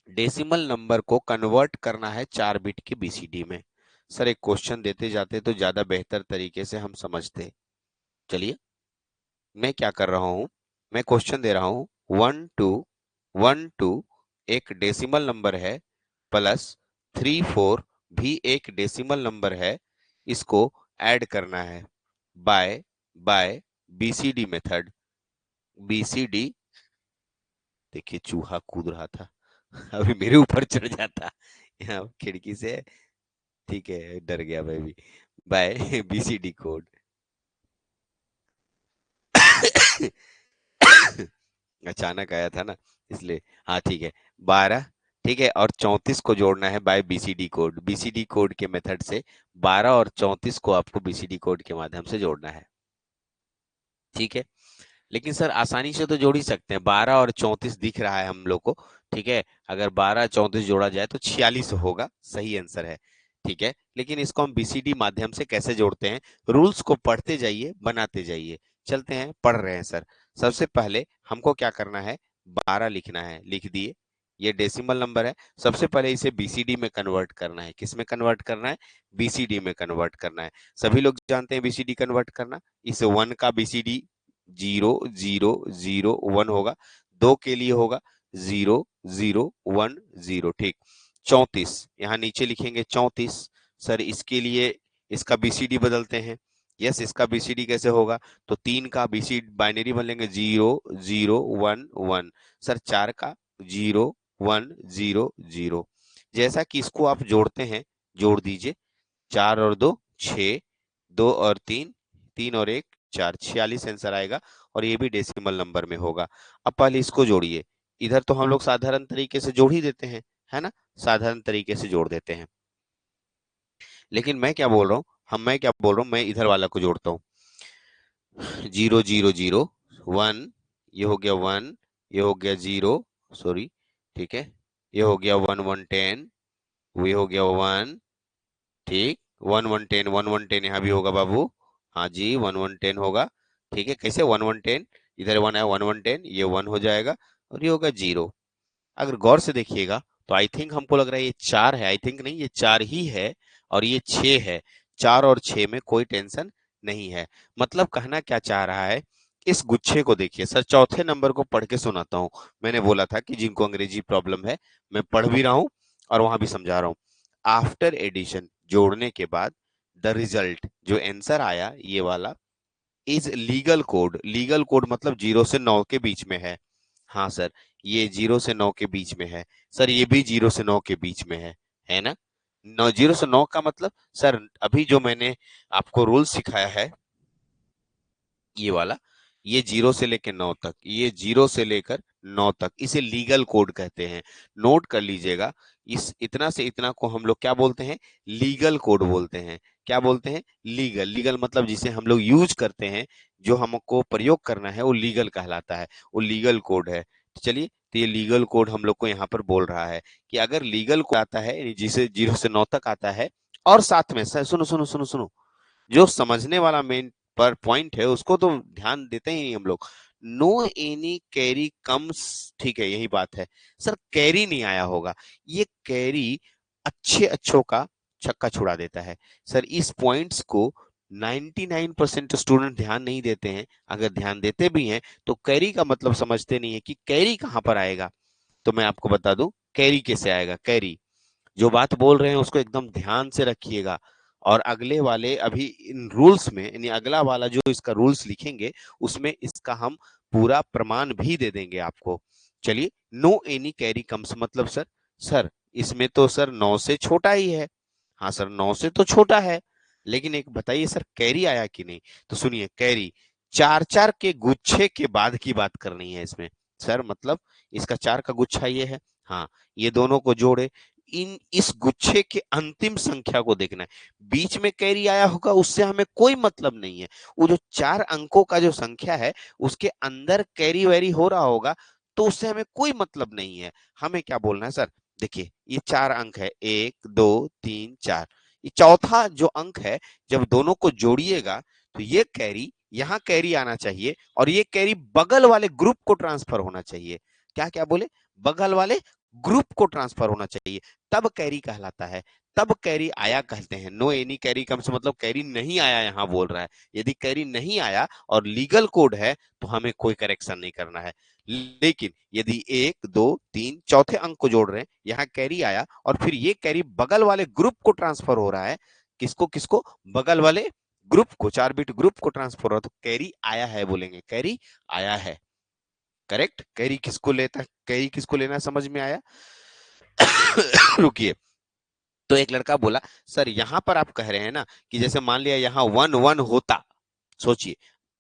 डेसिमल नंबर को कन्वर्ट करना है 4 बिट के बीसीडी में। सर एक क्वेश्चन देते जाते तो ज्यादा बेहतर तरीके से हम समझते। चलिए मैं क्या कर रहा हूं, मैं क्वेश्चन दे रहा हूं, 1 2 एक डेसिमल नंबर है, प्लस 3 4 भी एक डेसिमल नंबर है, इसको ऐड करना है बाय बीसीडी मेथड। बीसीडी, देखिए चूहा कूद रहा था, अभी मेरे ऊपर चढ़ जाता यहाँ खिड़की से, ठीक है डर गया मैं भी। By BCD code. अचानक आया था ना इसलिए, हाँ ठीक है, 12, ठीक है, और 34 को जोड़ना है by BCD code. BCD code के मेथड से 12 और 34 को आपको बीसीडी कोड के माध्यम से जोड़ना है। ठीक है, लेकिन सर आसानी से तो जोड़ ही सकते हैं, 12 और 34 दिख रहा है हम लोग को, ठीक है, अगर 12 34 जोड़ा जाए तो 46 होगा, सही आंसर है। ठीक है, लेकिन इसको हम बीसीडी माध्यम से कैसे जोड़ते हैं, रूल्स को पढ़ते जाइए, बनाते जाइए। चलते हैं, पढ़ रहे हैं सर। सबसे पहले हमको क्या करना है, 12 लिखना है, लिख दिए, ये डेसिमल नंबर है। सबसे पहले इसे बीसीडी में कन्वर्ट करना है, किस में कन्वर्ट करना है, बीसीडी में कन्वर्ट करना है। सभी लोग जानते हैं बीसीडी कन्वर्ट करना, इस 1 का बीसीडी 0 0 0 1 होगा, 2 के लिए होगा 0 0 1 0, ठीक। 34 यहाँ नीचे लिखेंगे 34, सर इसके लिए इसका बीसीडी बदलते हैं। यस, इसका बीसीडी कैसे होगा, तो 3 का बीसीडी बाइनरी बदलेंगे 0 0 1 1, सर 4 का 0 1 0 0। जैसा कि इसको आप जोड़ते हैं, जोड़ दीजिए, 4 और 2 6, 2 और 3 3 और 1 4, 46 आंसर आएगा, और ये भी डेसिमल नंबर में होगा। अब पहले इसको जोड़िए, इधर तो हम लोग साधारण तरीके से जोड़ ही देते हैं, है ना, साधारण तरीके से जोड़ देते हैं, लेकिन मैं क्या बोल रहा हूँ, मैं इधर वाला को जोड़ता हूँ, 0 0 0 1, ये हो गया 1, ये हो गया 0, सॉरी, ठीक है, ये हो गया 1 1 10, ये हो गया 1, ठीक, 1 1 10, 1 1 10 यहाँ भी होगा बाबू, हाँ जी 1 1 10 होगा। ठीक है, कैसे 1 1 10, इधर 1 है, 1 1 10, ये 1 हो जाएगा, और ये होगा 0। अगर गौर से देखिएगा तो आई थिंक हमको लग रहा है ये 4 है, आई थिंक नहीं ये 4 ही है, और ये 6 है। 4 और 6 में कोई टेंशन नहीं है। मतलब कहना क्या चाह रहा है, इस गुच्छे को देखिए सर, चौथे नंबर को पढ़ के सुनाता हूँ। मैंने बोला था कि जिनको अंग्रेजी प्रॉब्लम है, मैं पढ़ भी रहा हूँ और वहां भी समझा रहा हूँ। आफ्टर एडिशन, जोड़ने के बाद, द रिजल्ट, जो आंसर आया ये वाला, is legal code. Legal code मतलब 0 से 9 के बीच में है। हाँ सर, ये 0 से 9 के बीच में है। सर ये भी 0 से 9 के बीच में है ना? 0 से 9 का मतलब सर, अभी जो मैंने आपको रूल सिखाया है ये वाला, ये 0 से लेकर 9 तक, ये 0 से लेकर 9 तक, इसे लीगल कोड कहते हैं। नोट कर लीजिएगा, इस इतना से इतना को हम लोग क्या बोलते हैं? लीगल कोड बोलते हैं। क्या बोलते हैं? लीगल। लीगल मतलब जिसे हम लोग यूज करते हैं, जो हमको प्रयोग करना है, वो लीगल कहलाता है, वो लीगल कोड है। तो चलिए, तो ये लीगल कोड हम लोग को यहाँ पर बोल रहा है कि अगर लीगल कोड आता है, यानी जिसे 0 से 9 तक आता है, और साथ में सर सुनो सुनो सुनो सुनो, जो समझने वाला मेन पर पॉइंट है उसको तो ध्यान देते ही नहीं हम लोग। नो एनी कैरी कम्स, ठीक है, यही बात है। सर कैरी नहीं आया होगा, ये कैरी अच्छे अच्छों का छक्का छुड़ा देता है। सर इस पॉइंट्स को 99% स्टूडेंट ध्यान नहीं देते हैं। अगर ध्यान देते भी हैं तो कैरी का मतलब समझते नहीं है कि कैरी कहां पर आएगा। तो मैं आपको बता दूं, कैरी कैसे आएगा। कैरी, जो बात बोल रहे हैं उसको एकदम ध्यान से रखिएगा। और अगले वाले अभी इन रूल्स में, यानी अगला वाला जो इसका रूल्स लिखेंगे, उसमें इसका हम पूरा प्रमाण भी दे देंगे आपको। चलिए, नो एनी कैरी कम्स मतलब सर इसमें तो सर 9 से छोटा ही है। हाँ सर 9 से तो छोटा है, लेकिन एक बताइए सर, कैरी आया कि नहीं? तो सुनिए, कैरी 4 4 के गुच्छे के बाद की बात करनी है इसमें। सर मतलब इसका 4 का गुच्छा ये है, हाँ, ये दोनों को जोड़े, इन इस गुच्छे के अंतिम संख्या को देखना है। बीच में कैरी आया होगा उससे हमें कोई मतलब नहीं है। वो जो 4 अंकों का जो संख्या है, उसके अंदर कैरी वैरी हो रहा होगा, तो उससे हमें कोई मतलब नहीं है। हमें क्या बोलना है सर, देखिए ये 4 अंक है, 1 2 3 4, ये चौथा जो अंक है, जब दोनों को जोड़िएगा तो ये कैरी, यहाँ कैरी आना चाहिए, और ये कैरी बगल वाले ग्रुप को ट्रांसफर होना चाहिए। क्या क्या बोले? बगल वाले ग्रुप को ट्रांसफर होना चाहिए, तब कैरी कहलाता है। तब कैरी आया कहते हैं। नो एनी कैरी कम्स मतलब कैरी नहीं आया यहां बोल रहा है। यदि कैरी नहीं आया और लीगल कोड है, तो हमें कोई करेक्शन नहीं करना है। लेकिन यदि 1 2 3 चौथे अंक को जोड़ रहे हैं, यहाँ कैरी आया और फिर ये कैरी बगल वाले ग्रुप को ट्रांसफर हो रहा है, किसको किसको? बगल वाले ग्रुप को, 4 बिट ग्रुप को ट्रांसफर हो रहा है, तो कैरी आया है बोलेंगे, कैरी आया है। करेक्ट। कैरी किसको लेता है, कैरी किसको लेना, समझ में आया? रुकिए। तो एक लड़का बोला, सर यहां पर आप कह रहे हैं ना कि जैसे मान लिया यहाँ 1 1 होता, सोचिए,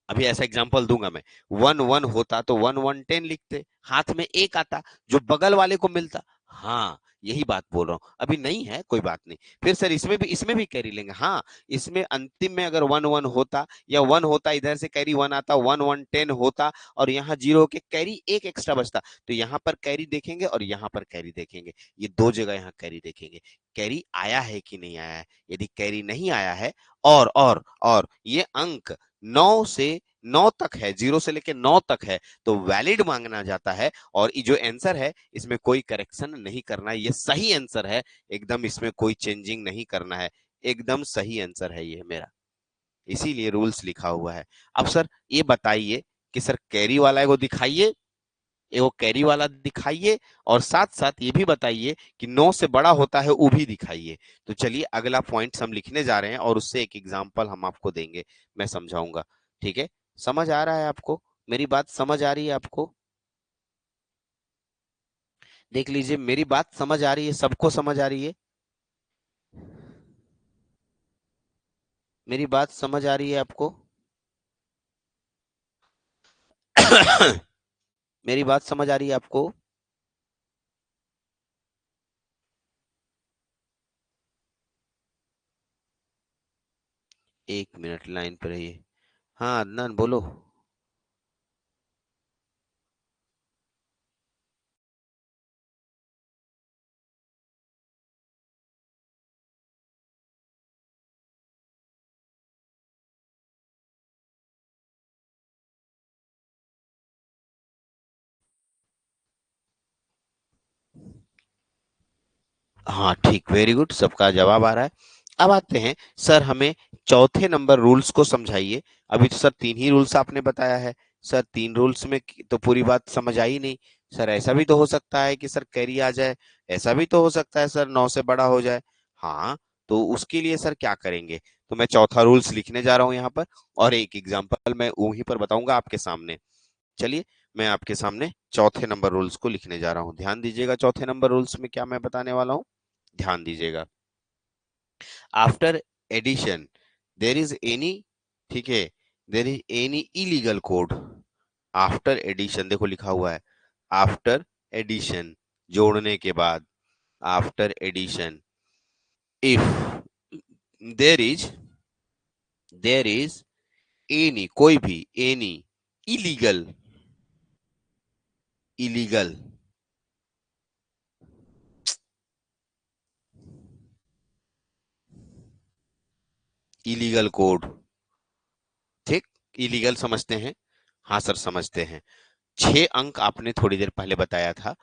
अभी ऐसा एग्जांपल दूंगा मैं, 1 1 होता तो 1 1 10 लिखते, हाथ में एक आता जो बगल वाले को मिलता। हाँ, यही बात बोल रहा हूं। अभी नहीं है कोई बात नहीं, फिर सर इसमें भी कैरी लेंगे। हाँ, इसमें अंतिम में अगर 1 1 होता, या 1 होता, इधर से कैरी 1 आता, 1 1 10 होता, और यहाँ 0 के कैरी एक एक्स्ट्रा बचता, तो यहाँ पर कैरी देखेंगे और यहाँ पर कैरी देखेंगे। ये दो जगह यहाँ कैरी देखेंगे, कैरी आया है कि नहीं आया है। यदि कैरी नहीं आया है, और ये अंक 9 से 9 तक है, 0 से लेकर 9 तक है, तो वैलिड मांगना जाता है। और ये जो आंसर है, इसमें कोई करेक्शन नहीं करना है, ये सही आंसर है एकदम, इसमें कोई चेंजिंग नहीं करना है, एकदम सही आंसर है ये मेरा, इसीलिए रूल्स लिखा हुआ है। अब सर ये बताइए कि सर कैरी वाला को दिखाइए, एगो कैरी वाला दिखाइए, और साथ साथ ये भी बताइए कि 9 से बड़ा होता है वो भी दिखाइए। तो चलिए, अगला पॉइंट हम लिखने जा रहे हैं और उससे एक एग्जांपल हम आपको देंगे, मैं समझाऊंगा। ठीक है? समझ आ रहा है आपको? मेरी बात समझ आ रही है आपको? देख लीजिए, मेरी बात समझ आ रही है, सबको समझ आ रही है? मेरी बात समझ आ रही है आपको? मेरी बात समझ आ रही है आपको? 1 मिनट लाइन पर रहिए। हाँ अदनान बोलो। हाँ ठीक, वेरी गुड, सबका जवाब आ रहा है। अब आते हैं सर, हमें चौथे नंबर रूल्स को समझाइए। अभी तो सर 3 ही रूल्स आपने बताया है। सर 3 रूल्स में तो पूरी बात समझ आई नहीं। सर ऐसा भी तो हो सकता है कि सर कैरी आ जाए, ऐसा भी तो हो सकता है सर 9 से बड़ा हो जाए। हाँ, तो उसके लिए सर क्या करेंगे? तो मैं चौथा रूल्स लिखने जा रहा हूँ यहाँ पर, और एक एग्जाम्पल मैं वहीं पर बताऊंगा आपके सामने। चलिए, मैं आपके सामने चौथे नंबर रूल्स को लिखने जा रहा हूँ। ध्यान दीजिएगा, चौथे नंबर रूल्स में क्या मैं बताने वाला हूँ, ध्यान दीजिएगा। After addition there is any, ठीक है, there is any illegal code. After addition देखो लिखा हुआ है, आफ्टर एडिशन, जोड़ने के बाद, after addition, if there is any, कोई भी, any illegal, illegal, illegal code, ठीक, इलीगल समझते हैं? हाँ सर समझते हैं। 6 अंक आपने थोड़ी देर पहले बताया था,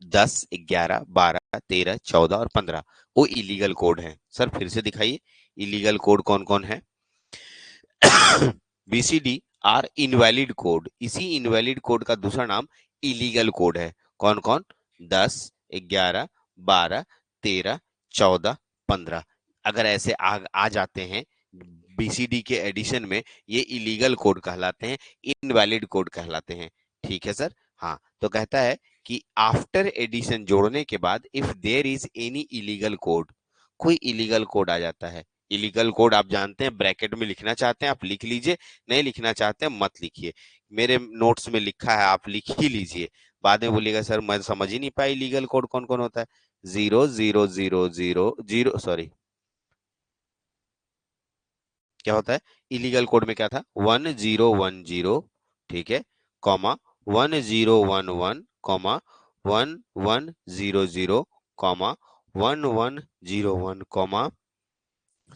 10, 11, 12, 13, 14 और 15, वो इलीगल कोड है। सर फिर से दिखाइए, इलीगल कोड कौन कौन है? बीसीडी आर इनवैलिड कोड, इसी इनवैलिड कोड का दूसरा नाम इलीगल कोड है। कौन कौन? 10, 11, 12, 13, 14, 15, अगर ऐसे आ जाते हैं बीसीडी के एडिशन में, ये इलीगल कोड कहलाते हैं, इनवैलिड कोड कहलाते हैं। ठीक है सर। हाँ, तो कहता है कि आफ्टर एडिशन, जोड़ने के बाद, if there is any illegal code, कोई इलीगल कोड आ जाता है। इलीगल कोड आप जानते हैं, ब्रैकेट में लिखना चाहते हैं आप लिख लीजिए, नहीं लिखना चाहते हैं मत लिखिए। मेरे नोट्स में लिखा है, आप लिख ही लीजिए। बाद में बोलिएगा सर मैं समझ ही नहीं पाया इलीगल कोड कौन कौन होता है। 0 0 0 0 0, सॉरी, क्या होता है इलीगल कोड में? क्या था? 1010, ठीक है, कॉमा 1011, कॉमा 1100, कॉमा 1101, कॉमा,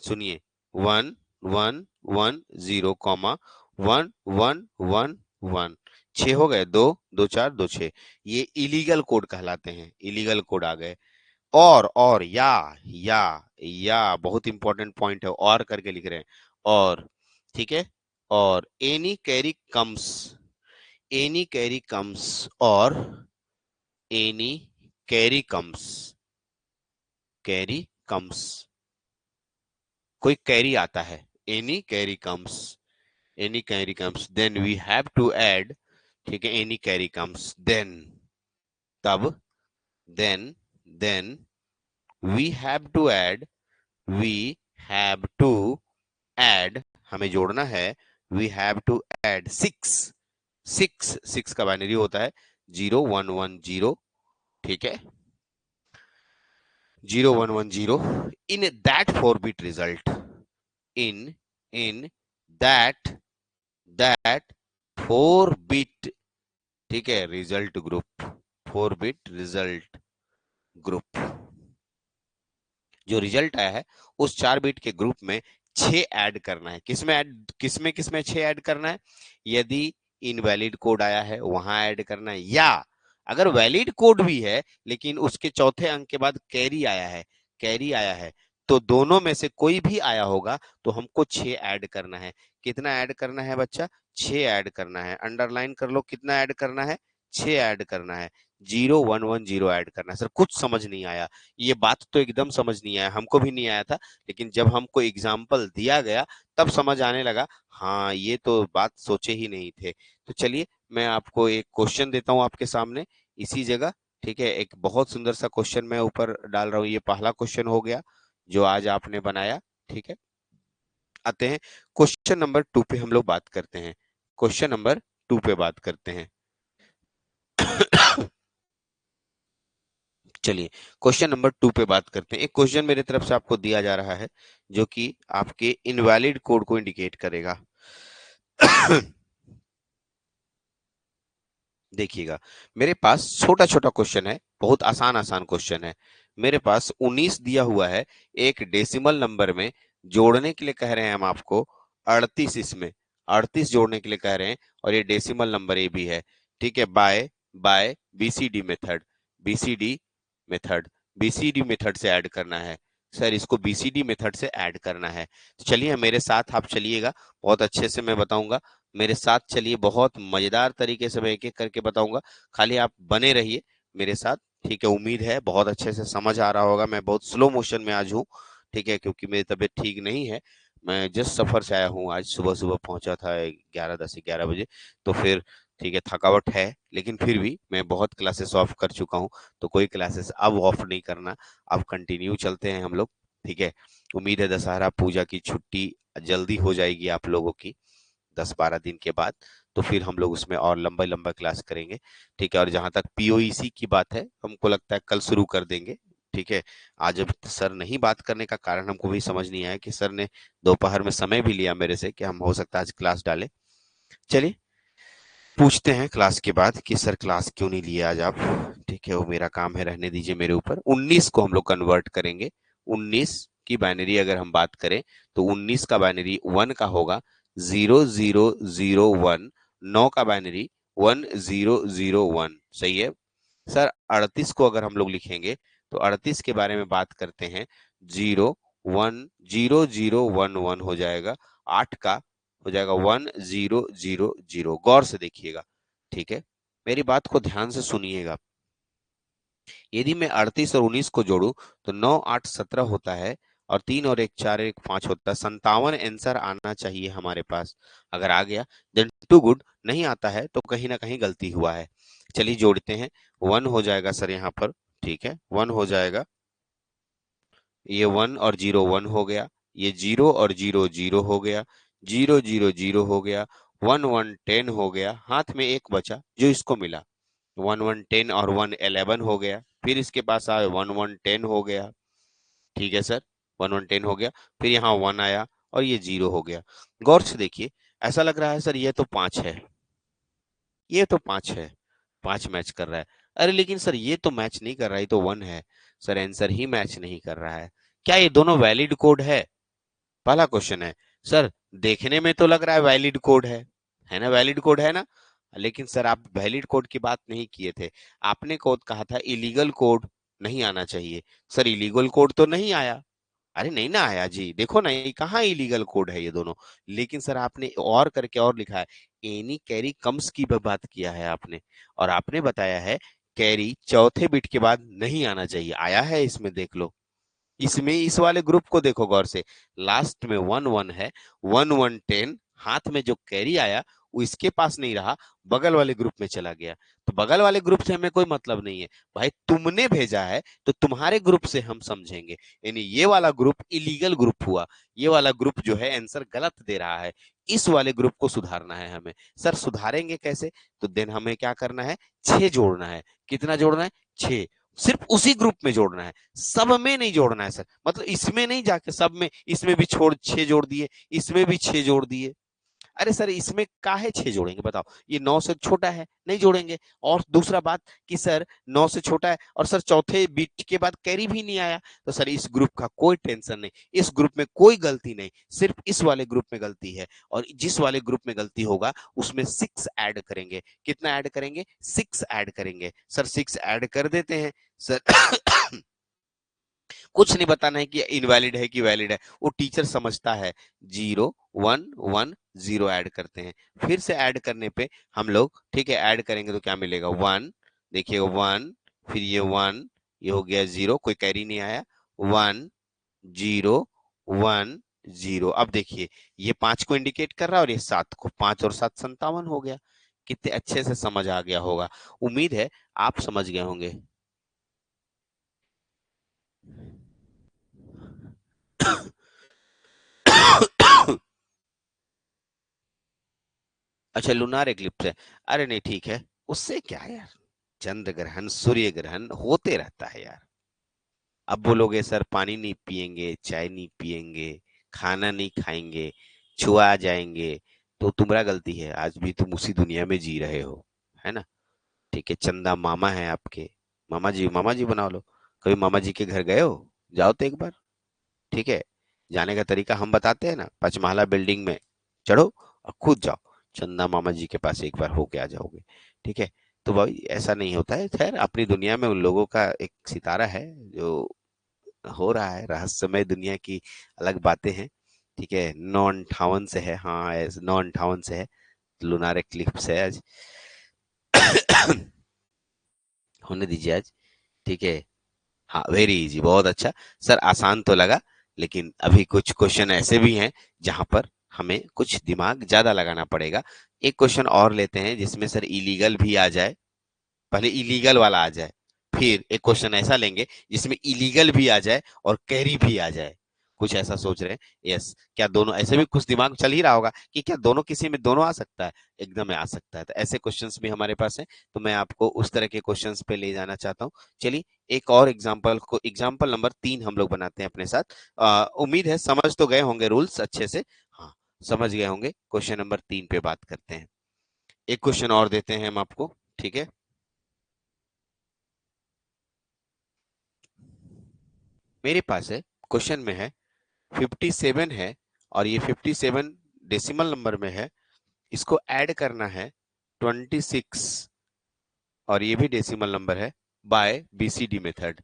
सुनिए, 1110, कॉमा 1111, 6 हो गए, 2 2 4 2 6, ये इलीगल कोड कहलाते हैं, इलीगल कोड आ गए। और या बहुत इंपॉर्टेंट पॉइंट है, और करके लिख रहे हैं, और, ठीक है, और एनी कैरी कम्स, और एनी कैरी कम्स, कोई कैरी आता है, any carry comes, any carry comes, then we have to add, ठीक है, एनी कैरी कम्स, देन, तब, then we have to add, we have to add, हमें जोड़ना है, वी हैव टू ऐड 6 का बाइनरी होता है 0110, ठीक है, 0110, in that 4 bit result, in in that that 4 bit, ठीक है, result group, 4 bit result group, जो रिजल्ट आया है उस 4 बिट के ग्रुप में 6 ऐड करना है। किसमें 6 ऐड करना है? यदि इनवैलिड कोड आया है वहां ऐड करना है, या अगर वैलिड कोड भी है लेकिन उसके चौथे अंक के बाद कैरी आया है, तो दोनों में से कोई भी आया होगा तो हमको 6 ऐड करना है। कितना ऐड करना है बच्चा? 6 ऐड करना है। अंडरलाइन कर लो, कितना ऐड करना है? 6 ऐड करना है। 0110 ऐड करना है। सर कुछ समझ नहीं आया, ये बात तो एकदम समझ नहीं आया, हमको भी नहीं आया था, लेकिन जब हमको एग्जाम्पल दिया गया तब समझ आने लगा। हाँ, ये तो बात सोचे ही नहीं थे। तो चलिए, मैं आपको एक क्वेश्चन देता हूँ आपके सामने इसी जगह, ठीक है, एक बहुत सुंदर सा क्वेश्चन मैं ऊपर डाल रहा हूँ। ये पहला क्वेश्चन हो गया जो आज आपने बनाया, ठीक है। आते हैं क्वेश्चन नंबर 2 पे, हम लोग बात करते हैं, क्वेश्चन नंबर 2 पे बात करते हैं। चलिए, क्वेश्चन नंबर 2 पे बात करते हैं। एक क्वेश्चन मेरे तरफ से आपको दिया जा रहा है जो कि आपके इनवैलिड कोड को इंडिकेट करेगा। देखिएगा, मेरे पास छोटा छोटा क्वेश्चन है, बहुत आसान आसान क्वेश्चन है। मेरे पास 19 दिया हुआ है, एक डेसिमल नंबर में जोड़ने के लिए कह रहे हैं हम आपको 38, इसमें 38 जोड़ने के लिए कह रहे हैं, और ये डेसिमल नंबर ए भी है, ठीक है, by by BCD method, BCD method, BCD method से ऐड करना है। सर इसको बीसीडी मेथड से ऐड करना है। तो चलिए मेरे साथ आप चलिएगा, बहुत अच्छे से मैं बताऊंगा, मेरे साथ चलिए, बहुत मजेदार तरीके से मैं एक एक करके बताऊंगा, खाली आप बने रहिए मेरे साथ। ठीक है, उम्मीद है बहुत अच्छे से समझ आ रहा होगा। मैं बहुत स्लो मोशन में आज हूँ, ठीक है, क्योंकि मेरी तबीयत ठीक नहीं है। मैं जस्ट सफर से आया हूँ, आज सुबह सुबह पहुंचा था 11, 10, 11 बजे। तो फिर ठीक है, थकावट है, लेकिन फिर भी मैं बहुत क्लासेस ऑफ कर चुका हूँ, तो कोई क्लासेस अब ऑफ नहीं करना, अब कंटिन्यू चलते हैं हम लोग। ठीक है, उम्मीद है दशहरा पूजा की छुट्टी जल्दी हो जाएगी आप लोगों की, 10-12 दिन के बाद। तो फिर हम लोग उसमें और लंबा लंबा क्लास करेंगे। ठीक है, और जहां तक पीओईसी की बात है, हमको लगता है कल शुरू कर देंगे। ठीक है, आज अब सर नहीं बात करने का कारण हमको भी समझ नहीं आया कि सर ने दोपहर में समय भी लिया मेरे से कि हम हो सकता है आज क्लास डालें। चलिए पूछते हैं क्लास के बाद कि सर क्लास क्यों नहीं लिए आज आप। ठीक है, वो मेरा काम है, रहने दीजिए मेरे ऊपर। 19 को हम लोग कन्वर्ट करेंगे। 19 की बाइनरी अगर हम बात करें तो 19 का बाइनरी 1 का होगा 0001। 9 का बाइनरी 1001। सही है सर। 38 को अगर हम लोग लिखेंगे तो 38 के बारे में बात करते हैं, 010011 हो जाएगा। 8 का हो जाएगा 1000। गौर से देखिएगा, ठीक है, मेरी बात को ध्यान से सुनिएगा। यदि मैं 38 और 19 को जोड़ू तो 9 8 17 होता है, और 3 और 1 4 1 5 होता है। 57 आंसर आना चाहिए हमारे पास। अगर आ गया देन टू गुड, नहीं आता है तो कहीं ना कहीं गलती हुआ है। चलिए जोड़ते हैं। 1 हो जाएगा सर यहाँ पर, ठीक है, 1 हो जाएगा, ये 1 और 0 1 हो गया, ये 0 और 0 0 हो गया, 0 0 0 हो गया, 1 1 10 हो गया, हाथ में एक बचा जो इसको मिला, 1 1 10 और 1 11 हो गया। फिर इसके पास आया 1 1 10 हो गया। ठीक है सर, 1 1 10 हो गया, फिर यहाँ 1 आया और ये 0 हो गया। गौर से देखिए, ऐसा लग रहा है सर ये तो 5 है, ये तो 5 है, 5 मैच कर रहा है। अरे लेकिन सर ये तो मैच नहीं कर रहा है, ये तो 1 है। सर आंसर ही मैच नहीं कर रहा है। क्या ये दोनों वैलिड कोड है? पहला क्वेश्चन है। सर देखने में तो लग रहा है वैलिड कोड है ना, वैलिड कोड है ना। लेकिन सर आप वैलिड कोड की बात नहीं किए थे, आपने कोड कहा था इलीगल कोड नहीं आना चाहिए। सर इलीगल कोड तो नहीं आया। अरे नहीं ना आया जी, देखो ना ये कहाँ इलीगल कोड है ये दोनों। लेकिन सर आपने और करके और लिखा है, एनी कैरी कम्स की बात किया है आपने, और आपने बताया है कैरी चौथे बिट के बाद नहीं आना चाहिए। आया है इसमें, देख लो, इसमें इस वाले ग्रुप को देखो गौर से, लास्ट में 1 1 है, 1 1 10, हाथ में जो कैरी आया वो इसके पास नहीं रहा, बगल वाले ग्रुप में चला गया। तो बगल वाले ग्रुप से हमें कोई मतलब नहीं है भाई, तुमने भेजा है तो तुम्हारे ग्रुप से हम समझेंगे। यानी ये वाला ग्रुप इलीगल ग्रुप हुआ, ये वाला ग्रुप जो है आंसर गलत दे रहा है, इस वाले ग्रुप को सुधारना है हमें। सर सुधारेंगे कैसे? तो देन हमें क्या करना है, 6 जोड़ना है। कितना जोड़ना है? 6। सिर्फ उसी ग्रुप में जोड़ना है, सब में नहीं जोड़ना है सर, मतलब इसमें नहीं जाके सब में, इसमें भी छोड़ 6 जोड़ दिए, इसमें भी 6 जोड़ दिए। अरे सर इसमें काहे 6 जोड़ेंगे बताओ, ये 9 से छोटा है, नहीं जोड़ेंगे। और दूसरा बात कि सर 9 से छोटा है और सर चौथे बीट के बाद कैरी भी नहीं आया, तो सर इस ग्रुप का कोई टेंशन नहीं, इस ग्रुप में कोई गलती नहीं, सिर्फ इस वाले ग्रुप में गलती है। और जिस वाले ग्रुप में गलती होगा उसमें 6 ऐड करेंगे। कितना ऐड करेंगे? 6 ऐड करेंगे। सर 6 ऐड कर देते हैं सर। कुछ नहीं बताना है कि इनवैलिड है कि वैलिड है, वो टीचर समझता है। 0 1 1 0 ऐड करते हैं। फिर से ऐड करने पे हम लोग, ठीक है, ऐड करेंगे तो क्या मिलेगा? 1, देखिए 1, फिर ये 1, ये हो गया 0, कोई कैरी नहीं आया, 1 0 1 0। अब देखिए ये 5 को इंडिकेट कर रहा है और ये 7 को, 5 और 7 57 हो गया। कितने अच्छे से समझ आ गया होगा, उम्मीद है आप समझ गए होंगे। अच्छा लूनार एक्लिप्स है, अरे नहीं ठीक है, उससे क्या है यार, चंद्र ग्रहण सूर्य ग्रहण होते रहता है यार। अब बोलोगे सर पानी नहीं पिएंगे, चाय नहीं पिएंगे, खाना नहीं खाएंगे, छुआ जाएंगे, तो तुम्हारा गलती है, आज भी तुम उसी दुनिया में जी रहे हो, है ना। ठीक है, चंदा मामा है आपके, मामा जी बना लो। कभी मामा जी के घर गए हो? जाओ तो एक बार, ठीक है, जाने का तरीका हम बताते हैं ना, 5 महला बिल्डिंग में चढ़ो और खुद जाओ, चंदा मामा जी के पास एक बार होके आ जाओगे। ठीक है, तो भाई ऐसा नहीं होता है। खैर अपनी दुनिया में उन लोगों का एक सितारा है जो हो रहा है, रहस्यमय दुनिया की अलग बातें हैं। ठीक है, 9:58 से है, हाँ 9:58 से है, लुनार एक्लिप्स है आज। होने दीजिए आज। ठीक है। हाँ वेरी इजी, बहुत अच्छा। सर आसान तो लगा, लेकिन अभी कुछ क्वेश्चन ऐसे भी हैं जहां पर हमें कुछ दिमाग ज्यादा लगाना पड़ेगा। एक क्वेश्चन और लेते हैं जिसमें सर इलीगल भी आ जाए, पहले इलीगल वाला आ जाए, फिर एक क्वेश्चन ऐसा लेंगे जिसमें इलीगल भी आ जाए और कैरी भी आ जाए। कुछ ऐसा सोच रहे हैं? यस। क्या दोनों, ऐसे भी कुछ दिमाग चल ही रहा होगा कि क्या दोनों, किसी में दोनों आ सकता है? एकदम आ सकता है। तो ऐसे क्वेश्चंस भी हमारे पास हैं, तो मैं आपको उस तरह के क्वेश्चंस पे ले जाना चाहता हूँ। चलिए एक और एग्जाम्पल को, एग्जाम्पल नंबर 3 हम लोग बनाते हैं अपने साथ। उम्मीद है समझ तो गए होंगे रूल्स अच्छे से। हाँ समझ गए होंगे। क्वेश्चन नंबर 3 पे बात करते हैं। एक क्वेश्चन और देते हैं हम आपको। ठीक है, मेरे पास है, क्वेश्चन में है 57 है, और ये 57 डेसिमल नंबर में है। इसको ऐड करना है 26, और ये भी डेसिमल नंबर है, बाय बीसीडी मेथड।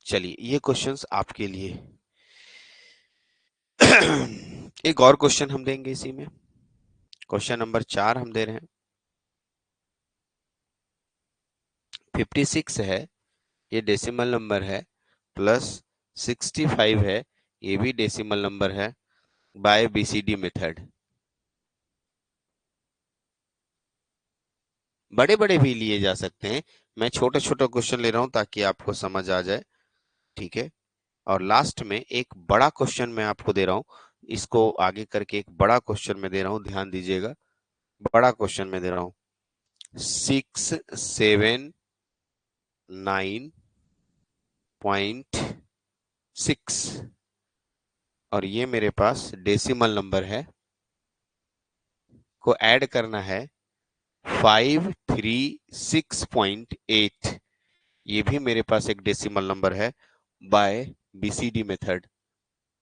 चलिए ये क्वेश्चंस आपके लिए। एक और क्वेश्चन हम देंगे इसी में, क्वेश्चन नंबर 4 हम दे रहे हैं। 56 है, ये डेसिमल नंबर है, प्लस 65 है, ये भी डेसिमल नंबर है, बाय बीसीडी मेथड। बड़े बड़े भी लिए जा सकते हैं, मैं छोटे छोटे क्वेश्चन ले रहा हूं ताकि आपको समझ आ जाए। ठीक है, और लास्ट में एक बड़ा क्वेश्चन मैं आपको दे रहा हूं, इसको आगे करके एक बड़ा क्वेश्चन मैं दे रहा हूं, ध्यान दीजिएगा। बड़ा क्वेश्चन मैं दे रहा हूं, 679.6, और ये मेरे पास डेसिमल नंबर है, को ऐड करना है 536.8, ये भी मेरे पास एक डेसिमल नंबर है, by BCD method.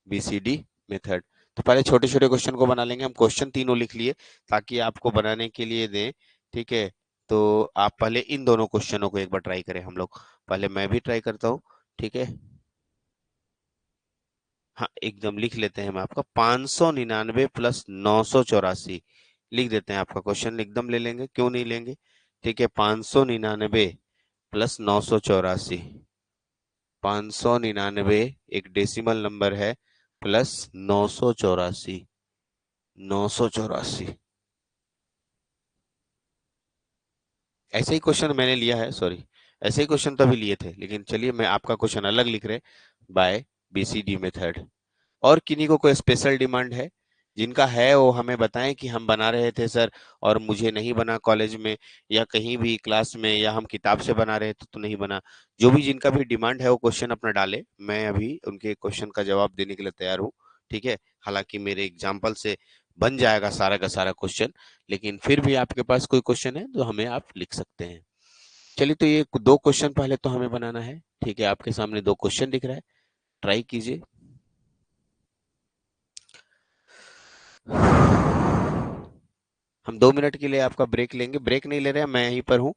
BCD method. तो पहले छोटे छोटे क्वेश्चन को बना लेंगे हम, क्वेश्चन तीनों लिख लिए ताकि आपको बनाने के लिए दें। ठीक है, तो आप पहले इन दोनों क्वेश्चनों को एक बार ट्राई करें हम लोग। पहले मैं भी ट्राई करता हूँ। ठीक है, हाँ एकदम लिख लेते हैं हम आपका 599 प्लस 984, लिख देते हैं आपका क्वेश्चन, एकदम ले लेंगे, क्यों नहीं लेंगे। ठीक है, 599 प्लस 984, 599 एक डेसिमल नंबर है, प्लस 984, 984। ऐसे ही क्वेश्चन मैंने लिया है, सॉरी, ऐसे ही क्वेश्चन तभी लिए थे, लेकिन चलिए मैं आपका क्वेश्चन अलग लिख रहे, बाय बीसीडी मेथड। और किन्हीं को कोई स्पेशल डिमांड है? जिनका है वो हमें बताएं कि हम बना रहे थे सर और मुझे नहीं बना कॉलेज में, या कहीं भी क्लास में, या हम किताब से बना रहे थे तो नहीं बना। जो भी जिनका भी डिमांड है वो क्वेश्चन अपना डाले, मैं अभी उनके क्वेश्चन का जवाब देने के लिए तैयार हूँ। ठीक है, हालांकि मेरे एग्जाम्पल से बन जाएगा सारा का सारा क्वेश्चन, लेकिन फिर भी आपके पास कोई क्वेश्चन है तो हमें आप लिख सकते हैं। चलिए तो ये दो क्वेश्चन पहले तो हमें बनाना है। ठीक है, आपके सामने दो क्वेश्चन दिख रहा है, ट्राई कीजिए। हम 2 मिनट के लिए आपका ब्रेक लेंगे, ब्रेक नहीं ले रहे हैं, मैं यहीं पर हूँ,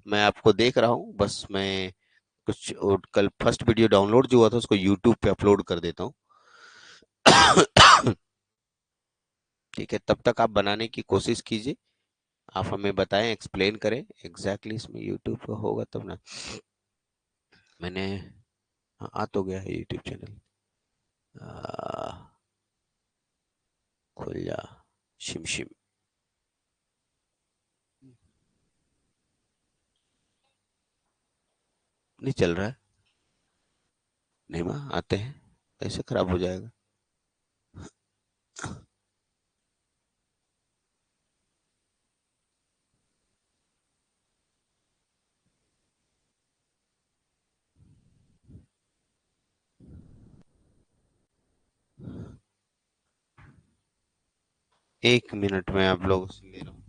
मैं आपको देख रहा हूँ, बस मैं कुछ कल फर्स्ट वीडियो डाउनलोड जो हुआ था उसको यूट्यूब पे अपलोड कर देता हूँ। ठीक है, तब तक आप बनाने की कोशिश कीजिए, आप हमें बताएं, एक्सप्लेन करें एग्जैक्टली, इसमें यूट्यूब पे होगा तब ना। मैंने, हाँ आ तो गया है यूट्यूब चैनल, खुल जा, शिम शिम। नहीं चल रहा है, नहीं माँ आते हैं, कैसे खराब हो जाएगा? 1 मिनट में आप लोगों से ले रहा हूँ।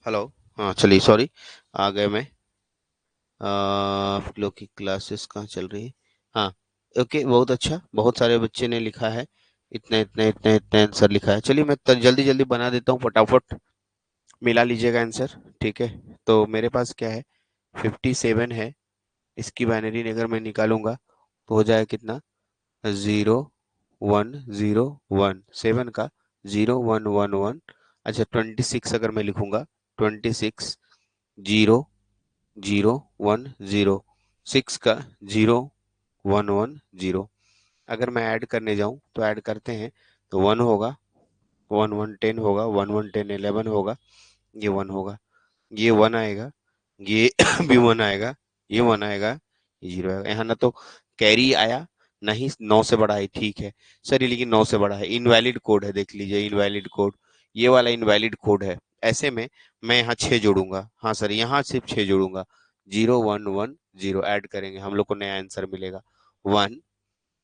हेलो। हाँ चलिए, सॉरी, आ गए मैं। आप लोग की क्लासेस कहाँ चल रही है? हाँ, ओके, बहुत अच्छा, बहुत सारे बच्चे ने लिखा है। इतना इतना इतना इतना आंसर लिखा है। चलिए मैं जल्दी जल्दी बना देता हूँ, फटाफट मिला लीजिएगा आंसर। ठीक है, तो मेरे पास क्या है, 57 है। इसकी बाइनरी अगर मैं निकालूंगा तो हो जाएगा कितना, 0 1 0 1, 7 का 0 1 1 1। अच्छा, 26 अगर मैं लिखूंगा, 26 0 0 1 0, 6 का 0 1 1 0। अगर मैं ऐड करने जाऊं तो ऐड करते हैं तो 1 होगा, 1 1 10 होगा, 1 1 10 11 होगा, ये 1 होगा, ये 1 आएगा, ये भी 1 आएगा, ये 1 आएगा, ये 0 आएगा। यहाँ ना तो कैरी आया, ना ही 9 से बड़ा है। ठीक है सर, ये लेकिन 9 से बड़ा है, इनवैलिड कोड है, देख लीजिए इनवैलिड कोड, ये वाला इनवैलिड कोड है। ऐसे में मैं यहाँ 6 जोड़ूंगा। हाँ सर, यहाँ सिर्फ 6 जोड़ूंगा, 0 1 1 0 ऐड करेंगे, हम लोग को नया आंसर मिलेगा 1,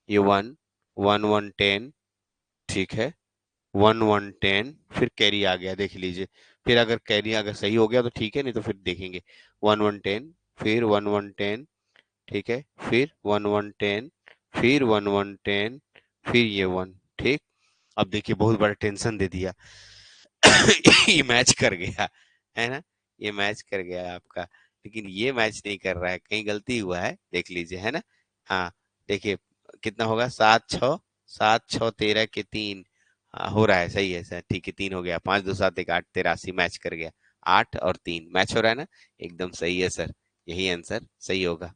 ये 1 1 1 10। ठीक है, 1 1 10, फिर कैरी आ गया, देख लीजिए। फिर अगर कैरी अगर सही हो गया तो ठीक है, नहीं तो फिर देखेंगे 1 1 10, फिर 1 1 10। ठीक है, फिर 1 1 10, फिर 1 1 10, फिर ये 1। ठीक, अब देखिए बहुत बड़ा टेंशन दे दिया। ये मैच कर गया है ना, ये मैच कर गया आपका, लेकिन ये मैच नहीं कर रहा है, कहीं गलती हुआ है, देख लीजिए, है ना। हाँ, देखिए कितना होगा, 7 6 13 हाँ, हो रहा है, सही है सर, ठीक है, 3 हो गया, 5 2 7 1 8 83 मैच कर गया। 8 और 3 मैच हो रहा है ना, एकदम सही है सर, यही आंसर सही होगा।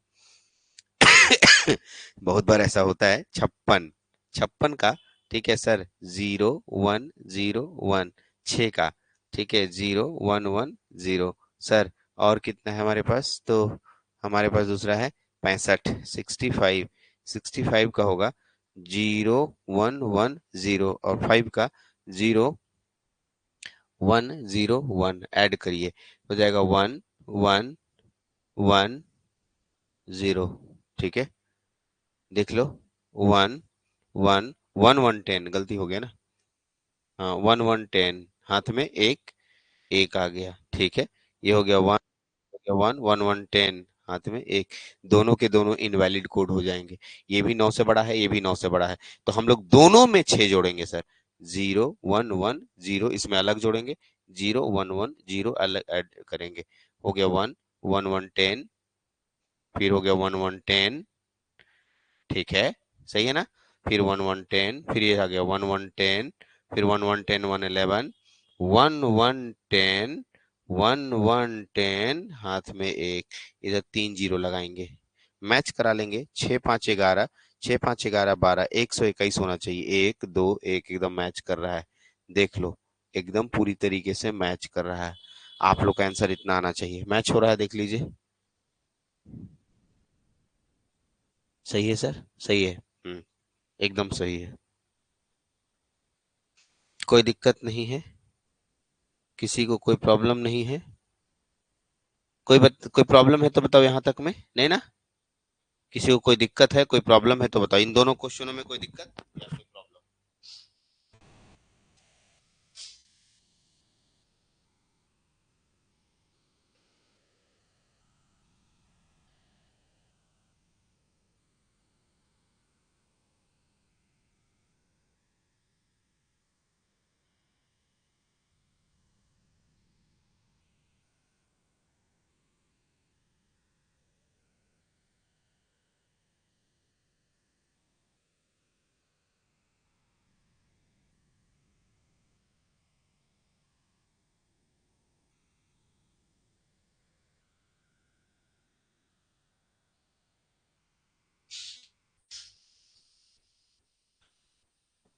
बहुत बार ऐसा होता है। 56, 56 का, ठीक है सर, 0 1 0 1, 6 का, ठीक है, 0 1 1 0 सर। और कितना है हमारे पास, तो हमारे पास दूसरा है 65, 65, 65 का होगा 0 1 1 0, और 5 का 0 1 0 1 ऐड करिए, हो जाएगा 1 1 1 0। ठीक है, देख लो, 1 1 1 1 10, गलती हो गया ना। हाँ, 1 1 10, हाथ में एक, एक आ गया। ठीक है, ये हो गया 1 1 1 1 10, हाथ में एक, दोनों के दोनों इनवैलिड कोड हो जाएंगे। ये भी 9 से बड़ा है, ये भी 9 से बड़ा है, तो हम लोग दोनों में 6 जोड़ेंगे सर। 0 1 1 0 इसमें अलग जोड़ेंगे, 0 1 1 0 अलग ऐड करेंगे, हो गया 1 1 1 10, फिर हो गया 1 1 10। ठीक है, सही है ना, फिर 1 1 10, फिर ये आ गया 1 1 10, फिर 1 1 10 1 11 1 1 10 हाथ में एक, इधर 3 0 लगाएंगे, मैच करा लेंगे। 6 5 11, 6 5 11 12, 121 होना चाहिए, 1 2 1 एकदम मैच कर रहा है, देख लो, एकदम पूरी तरीके से मैच कर रहा है। आप लोग का आंसर इतना आना चाहिए, मैच हो रहा है, देख लीजिए, सही है सर, सही है। एकदम सही है, कोई दिक्कत नहीं है, किसी को कोई प्रॉब्लम नहीं है, कोई प्रॉब्लम है तो बताओ, यहाँ तक में नहीं ना, किसी को कोई दिक्कत है, कोई प्रॉब्लम है तो बताओ, इन दोनों क्वेश्चनों में कोई दिक्कत या कोई प्रॉब्लम?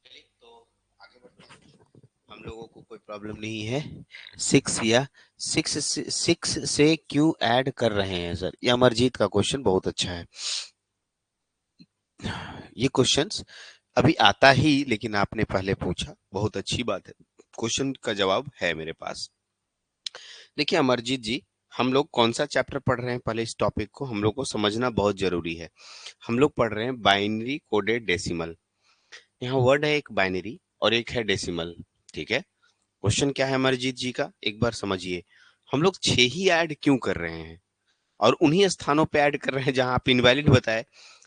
चलिए तो आगे बढ़ते हैं, हम लोगों को कोई प्रॉब्लम नहीं है। 6 या 6 से क्यों ऐड कर रहे हैं सर, ये अमरजीत का क्वेश्चन बहुत अच्छा है। ये क्वेश्चंस अभी आता ही, लेकिन आपने पहले पूछा, बहुत अच्छी बात है, क्वेश्चन का जवाब है मेरे पास। देखिए अमरजीत जी, हम लोग कौन सा चैप्टर पढ़ रहे हैं, पहले इस टॉपिक को हम लोग को समझना बहुत जरूरी है। हम लोग पढ़ रहे हैं बाइनरी कोडेड डेसिमल। यहाँ वर्ड है एक बाइनरी, और एक है डेसिमल। ठीक है, क्वेश्चन क्या है अमरजीत जी का, एक बार समझिए। हम लोग 6 ही ऐड क्यों कर रहे हैं, और उन्हीं स्थानों पे ऐड कर रहे हैं जहां आप इनवैलिड बताए।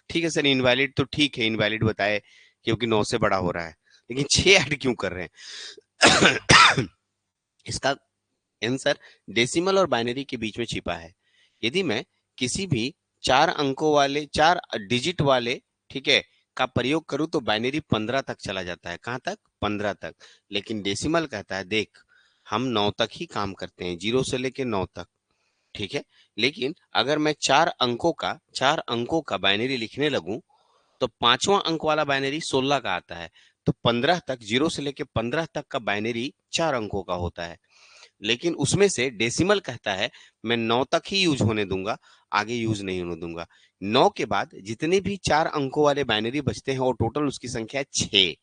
ठीक है सर, इनवैलिड तो ठीक है, इनवैलिड बताए क्योंकि 9 से बड़ा हो रहा है, लेकिन 6 ऐड क्यों कर रहे हैं? इसका आंसर डेसिमल और बाइनरी के बीच में छिपा है। यदि मैं किसी भी 4 अंकों वाले, 4 डिजिट वाले, ठीक है, का प्रयोग करूं तो बाइनरी 15 तक चला जाता है। कहां तक? 15 तक। लेकिन डेसिमल कहता है देख, हम 9 तक ही काम करते हैं, 0 से लेके 9 तक। ठीक है, लेकिन अगर मैं 4 अंकों का बाइनरी लिखने लगूं तो 5वां अंक वाला बाइनरी 16 का आता है। तो 15 तक, 0 से लेके 15 तक का बाइनरी 4 अंकों का होता है। लेकिन उसमें से डेसिमल कहता है मैं 9 तक ही यूज होने दूंगा, आगे यूज नहीं होने दूंगा। 9 के बाद जितने भी 4 अंकों वाले बाइनरी बचते हैं वो टोटल उसकी संख्या है 6।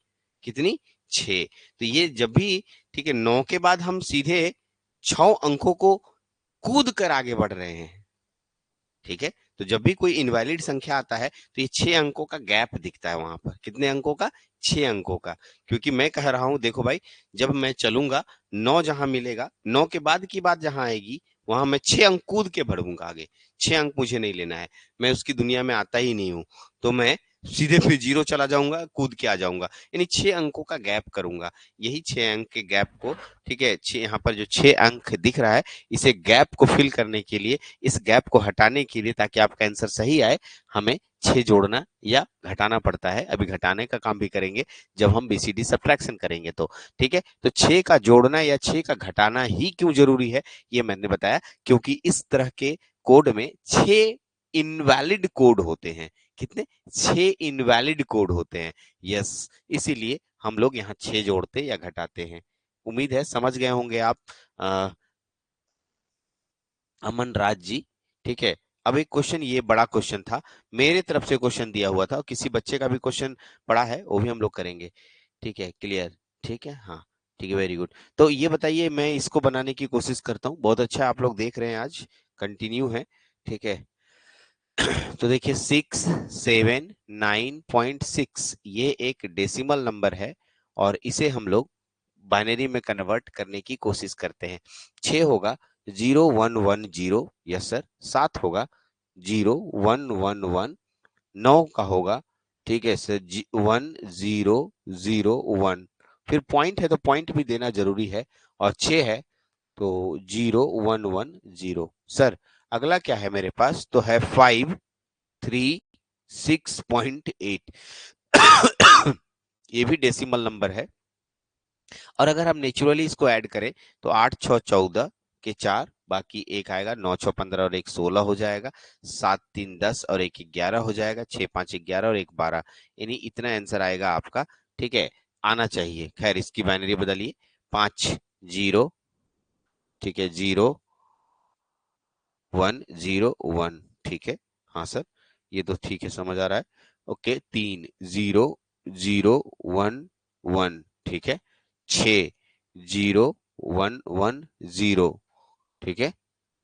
कितनी? 6। तो ये जब भी, ठीक है, 9 के बाद हम सीधे 6 अंकों को कूद कर आगे बढ़ रहे हैं। ठीक है, तो जब भी कोई इनवैलिड संख्या आता है तो ये 6 अंकों का गैप दिखता है वहां पर। कितने अंकों का? 6 अंकों का। क्योंकि मैं कह रहा हूं, देखो भाई, जब मैं चलूंगा 9 जहां मिलेगा, 9 के बाद की बात जहां आएगी वहां मैं 6 अंक कूद के बढ़ूंगा आगे। 6 अंक मुझे नहीं लेना है, मैं उसकी दुनिया में आता ही नहीं हूं। तो मैं सीधे फिर 0 चला जाऊंगा, कूद के आ जाऊंगा, यानी 6 अंकों का गैप करूंगा। यही 6 अंक के गैप को, ठीक है, यहाँ पर जो 6 अंक दिख रहा है, इसे गैप को फिल करने के लिए, इस गैप को हटाने के लिए, ताकि आपका आंसर सही आए, हमें 6 जोड़ना या घटाना पड़ता है। अभी घटाने का काम भी करेंगे जब हम बीसीडी सब्ट्रैक्शन करेंगे तो। ठीक है, तो 6 का जोड़ना या 6 का घटाना ही क्यों जरूरी है ये मैंने बताया, क्योंकि इस तरह के कोड में 6 इनवैलिड कोड होते हैं। कितने? 6 इनवैलिड कोड होते हैं। यस, इसीलिए हम लोग यहाँ 6 जोड़ते या घटाते हैं। उम्मीद है समझ गए होंगे आप, अमन राज जी। ठीक है, अब एक क्वेश्चन, ये बड़ा क्वेश्चन था, मेरे तरफ से क्वेश्चन दिया हुआ था, और किसी बच्चे का भी क्वेश्चन पड़ा है, वो भी हम लोग करेंगे। ठीक है, क्लियर? ठीक है, हाँ, ठीक है, वेरी गुड। तो ये बताइए, मैं इसको बनाने की कोशिश करता हूँ। बहुत अच्छा, आप लोग देख रहे हैं, आज कंटिन्यू है। ठीक है, तो देखिए 679.6 ये एक डेसिमल नंबर है, और इसे हम लोग बाइनरी में कन्वर्ट करने की कोशिश करते हैं। 6 होगा 0110, यस सर। 7 होगा 0111। 9 का होगा, ठीक है सर, 1001। फिर पॉइंट है तो पॉइंट भी देना जरूरी है, और 6 है तो 0110। सर अगला क्या है मेरे पास? तो है 536.8। ये भी डेसिमल नंबर है, और अगर हम नेचुरली इसको ऐड करें तो 8 6 14 के 4, बाकी एक आएगा, 9 6 15 और एक 16 हो जाएगा, 7 3 10 और एक 11 हो जाएगा, 6 5 11 और एक 12, यानी इतना आंसर आएगा आपका। ठीक है, आना चाहिए। खैर इसकी बाइनरी बदलिए, 50, ठीक है, 0101। ठीक है, हाँ सर, ये तो ठीक है, समझ आ रहा है। ओके, 3 0 0 1 1, ठीक है, 6 0 1 1 0, ठीक है,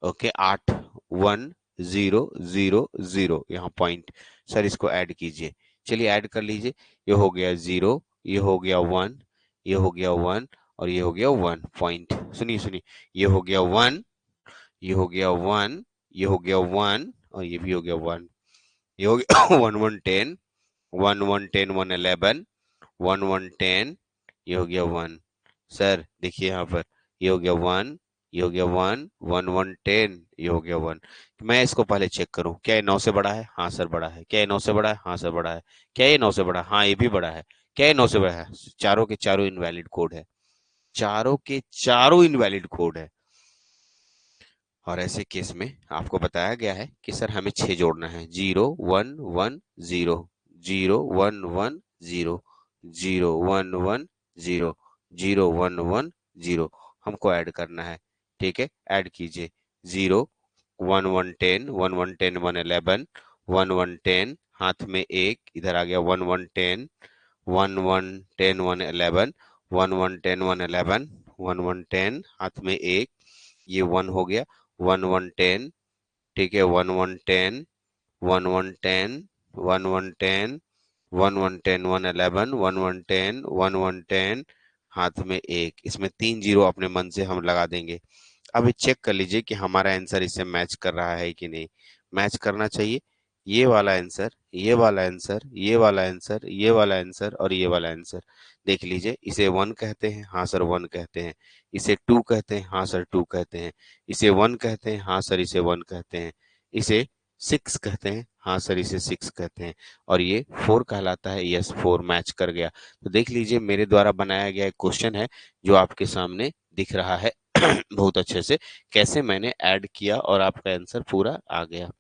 ओके, 8 1 0 0 0, यहाँ पॉइंट। सर इसको ऐड कीजिए, चलिए ऐड कर लीजिए। ये हो गया 0, ये हो गया 1, ये हो गया 1, और ये हो गया 1 पॉइंट। सुनिए सुनिए, ये हो गया 1, ये हो गया 1, ये हो गया 1, और ये भी हो गया 1। ये हो गया 1 1 10, 1 1 10, 1 11, 1 1 10, ये हो गया 1। सर देखिए यहाँ पर, ये हो गया 1, ये हो गया 1, 1 1 10, ये हो गया 1। मैं इसको पहले चेक करूं, क्या ये 9 से बड़ा है? हाँ सर बड़ा है। क्या ये 9 से बड़ा है? हाँ सर बड़ा है। क्या ये 9 से बड़ा है? हाँ ये भी बड़ा है। क्या ये 9 से बड़ा है? चारों के चारों इनवैलिड कोड है, चारों के चारों इनवैलिड कोड है। और ऐसे केस में आपको बताया गया है कि सर हमें 6 जोड़ना है, 0 1 1 0, 0 1 1 0, 0 1 1 0, 0 1 1 0, हमको ऐड करना है। ठीक है, ऐड कीजिए। 0 1 1 10, 1 1 10 1 11, 1 1 10, हाथ में एक, इधर आ गया 1 1 10, 1 1 10 1 11, 1 1 10 1 11, 1 1 10, हाथ में एक, ये 1 हो गया, 1 1 10, ठीक है, 1 1 10, 1 1 10, 1 1 10, 1 1 10 1 11 1 1 10 1 1 10 हाथ में एक, इसमें 3 जीरो अपने मन से हम लगा देंगे। अब ये चेक कर लीजिए कि हमारा आंसर इससे मैच कर रहा है कि नहीं। मैच करना चाहिए। ये वाला आंसर, ये वाला आंसर, ये वाला आंसर, ये वाला आंसर और ये वाला आंसर। देख लीजिए, इसे 1 कहते हैं, हाँ सर 1 कहते हैं। इसे 2 कहते हैं, हाँ सर 2 कहते हैं। इसे 1 कहते हैं, हाँ सर इसे 1 कहते हैं। इसे 6 कहते हैं, हाँ सर इसे 6 कहते हैं। और ये 4 कहलाता है, यस 4 मैच कर गया। तो देख लीजिए, मेरे द्वारा बनाया गया एक क्वेश्चन है जो आपके सामने दिख रहा है बहुत अच्छे से, कैसे मैंने ऐड किया और आपका आंसर पूरा आ गया।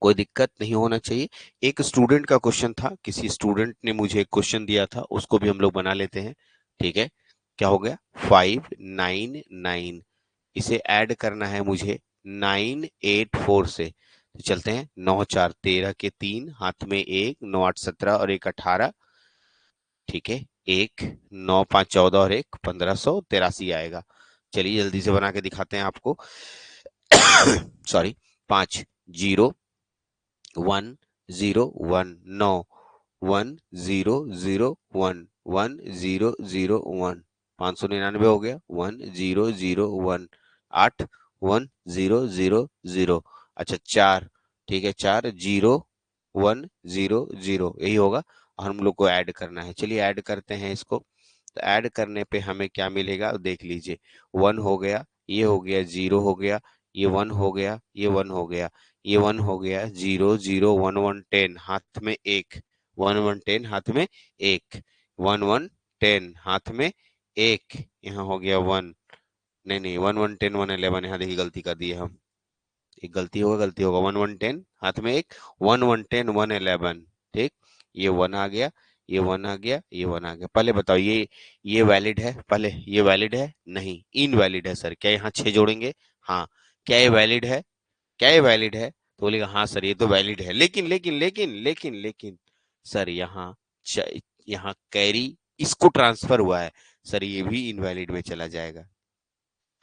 कोई दिक्कत नहीं होना चाहिए। एक स्टूडेंट का क्वेश्चन था, किसी स्टूडेंट ने मुझे एक क्वेश्चन दिया था, उसको भी हम लोग बना लेते हैं। ठीक है, क्या हो गया, 5 9 9, इसे ऐड करना है मुझे 9 8 4 से। तो चलते हैं, 9 4 13 के 3, हाथ में एक, 9 8 17 और एक 18। ठीक है, एक, 9 5 14 और एक 1583 आएगा। चलिए जल्दी से बना के दिखाते हैं आपको। सॉरी, 5 0 1 0 1 9 1 0 0 1 1 0 0 1, 599 हो गया, 1 0 0 1 8 1 0 0 0। अच्छा 4, ठीक है, 4 0 1 0 0 यही होगा। और हम लोग को ऐड करना है, चलिए ऐड करते हैं इसको। तो ऐड करने पे हमें क्या मिलेगा देख लीजिए, 1 हो गया, ये हो गया, 0 हो गया, ये 1 हो गया, ये 1 हो गया, ये 1 हो गया, 0 0 1 1 10 हाथ में एक, 1 1 10 हाथ में एक, 1 1 10 हाथ में एक, यहाँ हो गया 1, नहीं नहीं, 1 1 10 1 11, यहाँ देखिए गलती कर दी है हम, एक गलती होगा, 1 1 10 हाथ में एक, 1 1 10 1 11। ठीक, ये 1 आ गया, ये 1 आ गया, ये 1 आ गया। पहले बताओ, ये वैलिड है, पहले ये वैलिड है, नहीं इनवैलिड है सर, क्या यहाँ 6 जोड़ेंगे, हाँ। क्या ये वैलिड है, क्या ये वैलिड है, तो बोलेगा हाँ सर ये तो वैलिड है, लेकिन लेकिन लेकिन लेकिन लेकिन सर यहाँ यहाँ कैरी इसको ट्रांसफर हुआ है, सर ये भी इनवैलिड में चला जाएगा।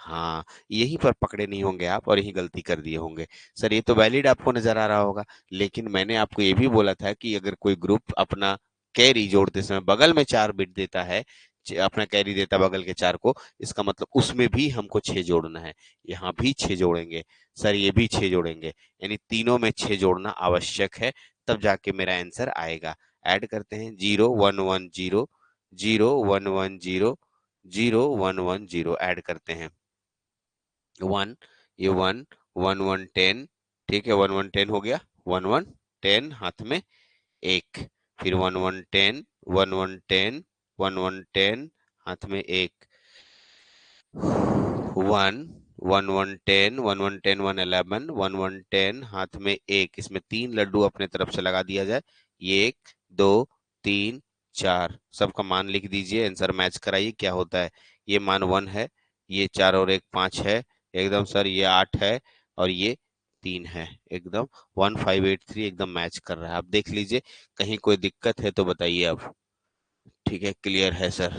हाँ, यहीं पर पकड़े नहीं होंगे आप और यही गलती कर दिए होंगे। सर ये तो वैलिड आपको नजर आ रहा होगा, लेकिन मैंने आपको ये भी बोला था कि अगर कोई ग्रुप अपना कैरी जोड़ते समय बगल में 4 बिट देता है, अपना कैरी देता है बगल के 4 को, इसका मतलब उसमें भी हमको 6 जोड़ना है। यहाँ भी 6 जोड़ेंगे, सर ये भी 6 जोड़ेंगे, यानी तीनों में 6 जोड़ना आवश्यक है, तब जाके मेरा आंसर आएगा। ऐड करते हैं, 0 1 1 0, 0 1 1 0, 0 1 1 0 ऐड करते हैं। 1, ये 1 1 1 10, ठीक है, 1 1 10 हो गया, 1 1 10 हाथ में एक, फिर 1 1 10 1 1 10 1 1 10 हाथ में एक, 1 1 1 10 1 1 10 1 11 हाथ में एक, इसमें 3 लड्डू अपने तरफ से लगा दिया जाए, ये 1 2 3 4, सबका मान लिख दीजिए, आंसर मैच कराइए क्या होता है। ये मान 1 है, ये 4 और एक 5 है, एकदम सर ये 8 है, और ये 3 है, एकदम 1583 एकदम मैच कर रहा है। आप देख लीजिए, कहीं कोई दिक्कत है तो बताइए अब। ठीक है, क्लियर है सर,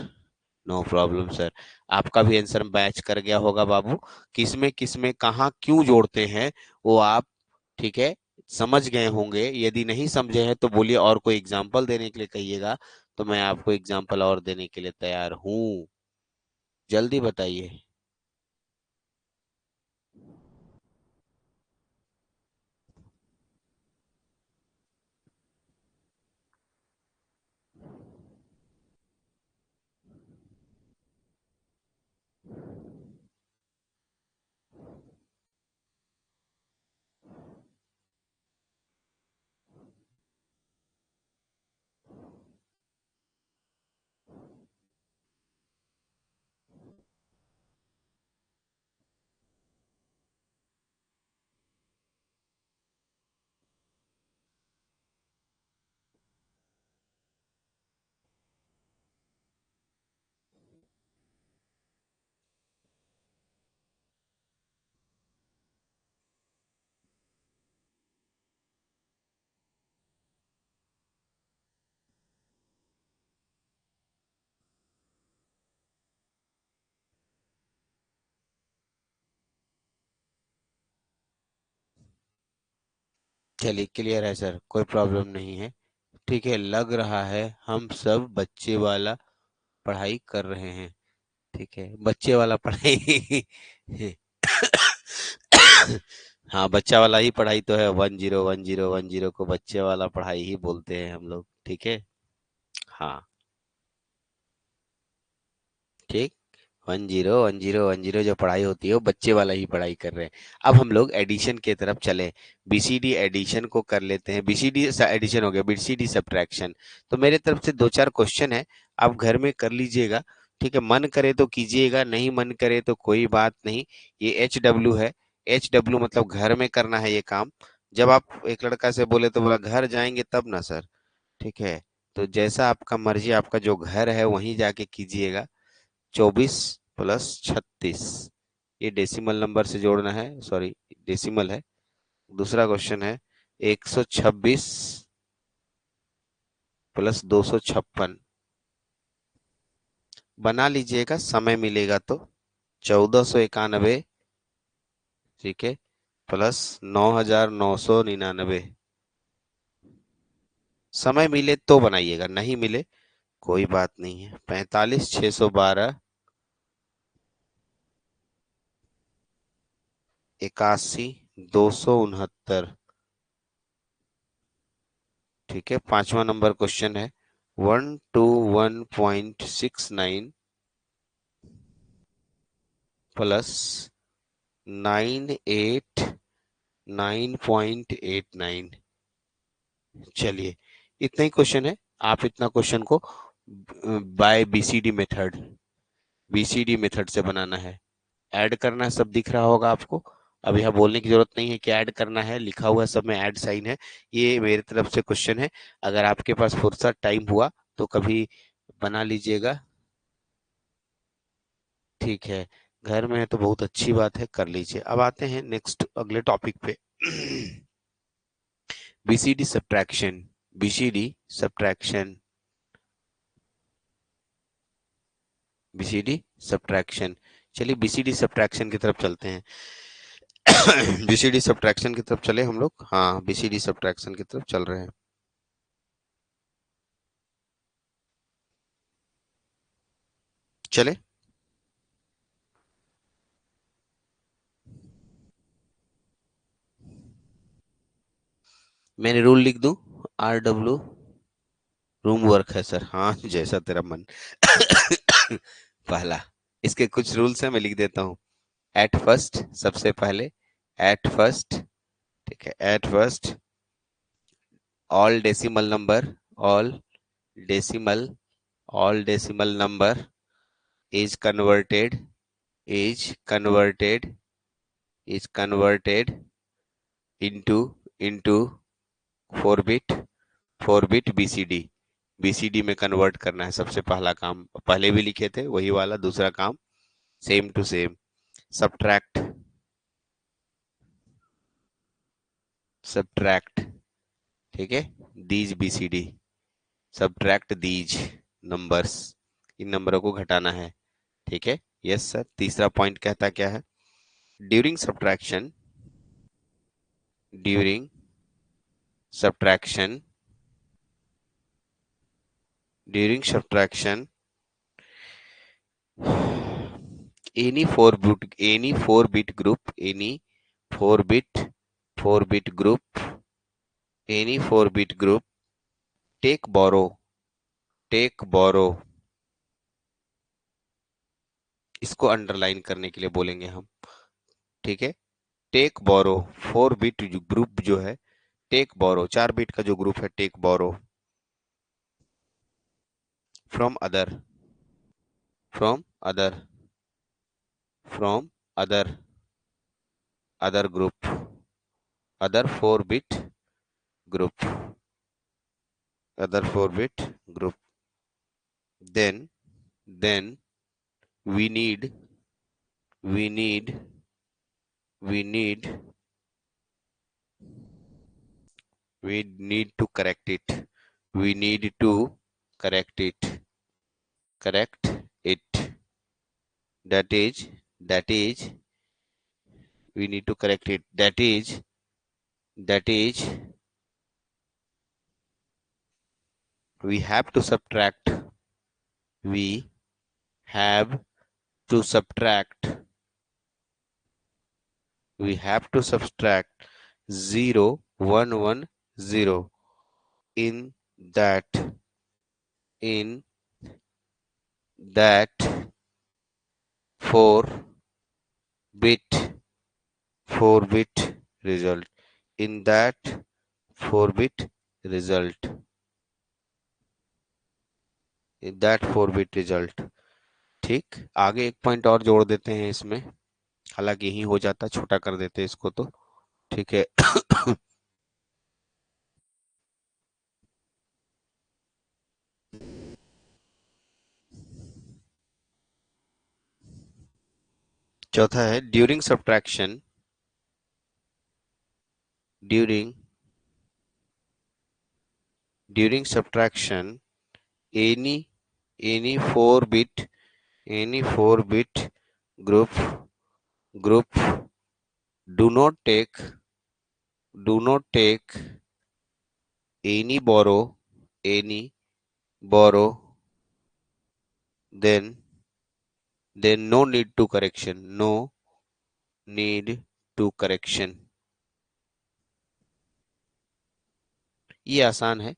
नो प्रॉब्लम सर। आपका भी आंसर मैच कर गया होगा बाबू, किसमें कहाँ क्यों जोड़ते हैं वो आप, ठीक है, समझ गए होंगे। यदि नहीं समझे हैं तो बोलिए, और कोई एग्जाम्पल देने के लिए कहिएगा, तो मैं आपको एग्जाम्पल और देने के लिए तैयार हूँ, जल्दी बताइए। चलिए क्लियर है सर, कोई प्रॉब्लम नहीं है। ठीक है, लग रहा है हम सब बच्चे वाला पढ़ाई कर रहे हैं। ठीक है, बच्चे वाला पढ़ाई हाँ, बच्चा वाला ही पढ़ाई तो है। 10 10 10 को बच्चे वाला पढ़ाई ही बोलते हैं हम लोग। ठीक है। हाँ, ठीक। 10 10 10 जो पढ़ाई होती है वो बच्चे वाला ही पढ़ाई कर रहे हैं। अब हम लोग एडिशन की तरफ चले। बीसीडी एडिशन को कर लेते हैं। बीसीडी एडिशन हो गया, बीसीडी सब्ट्रैक्शन। तो मेरे तरफ से 2 4 क्वेश्चन है, आप घर में कर लीजिएगा। ठीक है, मन करे तो कीजिएगा, नहीं मन करे तो कोई बात नहीं। ये HW है। HW मतलब घर में करना है ये काम। जब आप एक लड़का से बोले तो बोला घर जाएंगे तब ना सर। ठीक है, तो जैसा आपका मर्जी, आपका जो घर है वहीं जाके कीजिएगा। 24 + 36, ये डेसिमल नंबर से जोड़ना है, सॉरी डेसिमल है। दूसरा क्वेश्चन है 126 + 256, बना लीजिएगा समय मिलेगा तो। 1491, ठीक है, +9999। समय मिले तो बनाइएगा, नहीं मिले कोई बात नहीं है। 45 612, 81 269। ठीक है, 5वां नंबर क्वेश्चन है 121.69 +989.89। चलिए, इतना ही क्वेश्चन है। आप इतना क्वेश्चन को बाय बीसीडी मेथड से बनाना है। ऐड करना है, सब दिख रहा होगा आपको। अब यहाँ बोलने की जरूरत नहीं है कि ऐड करना है, लिखा हुआ है सब में, ऐड साइन है। ये मेरी तरफ से क्वेश्चन है। अगर आपके पास फुर्सत टाइम हुआ तो कभी बना लीजिएगा। ठीक है, घर में है तो बहुत अच्छी बात है, कर लीजिए। अब आते हैं नेक्स्ट अगले टॉपिक पे। BCD subtraction. BCD subtraction. BCD subtraction. चलिए बीसीडी सब्ट्रैक्शन की तरफ चलते हैं। बीसीडी सब्ट्रैक्शन की तरफ चले हम लोग। हाँ, बीसीडी सब्ट्रैक्शन की तरफ चल रहे हैं। चले। मैंने रूल लिख दूं। RW, रूम वर्क है सर। हाँ, जैसा तेरा मन। पहला, इसके कुछ रूल्स हैं, मैं लिख देता हूँ। एट फर्स्ट, सबसे पहले। एट फर्स्ट, ठीक है, at first all decimal number, all decimal, all decimal number is converted, is converted, is converted into 4 bit BCD। BCD में कन्वर्ट करना है, सबसे पहला काम। पहले भी लिखे थे वही वाला, दूसरा काम same to same. Subtract, subtract, ठीक है, these BCD, subtract these numbers, इन नंबरों को घटाना है। ठीक है, यस सर। तीसरा पॉइंट कहता क्या है? During subtraction, during subtraction, during subtraction any 4 bit group, any 4 bit group, any 4 bit group take borrow, take borrow, इसको अंडरलाइन करने के लिए बोलेंगे हम। ठीक है, टेक बोरो, 4 बिट ग्रुप जो है, टेक बोरो, 4 बिट का जो ग्रुप है, take borrow from other, from other, from other, other group, other 4 bit group, other 4 bit group. then we need, we need, we need, we need to correct it, we need to correct it, correct it, that is, that is, we need to correct it, that is, that is, we have to subtract, we have to subtract, we have to subtract 0 1 1 0 in that, in that 4 bit 4 bit result, in that 4 bit result, in that 4 bit result। ठीक, आगे एक point और जोड़ देते हैं इसमें, हालांकि यही हो जाता, छोटा कर देते हैं इसको तो। ठीक है। चौथा है during subtraction, during during subtraction any any 4 bit, any 4 bit group do not take, do not take any borrow, any borrow, then no need to correction, no need to correction। ये आसान है,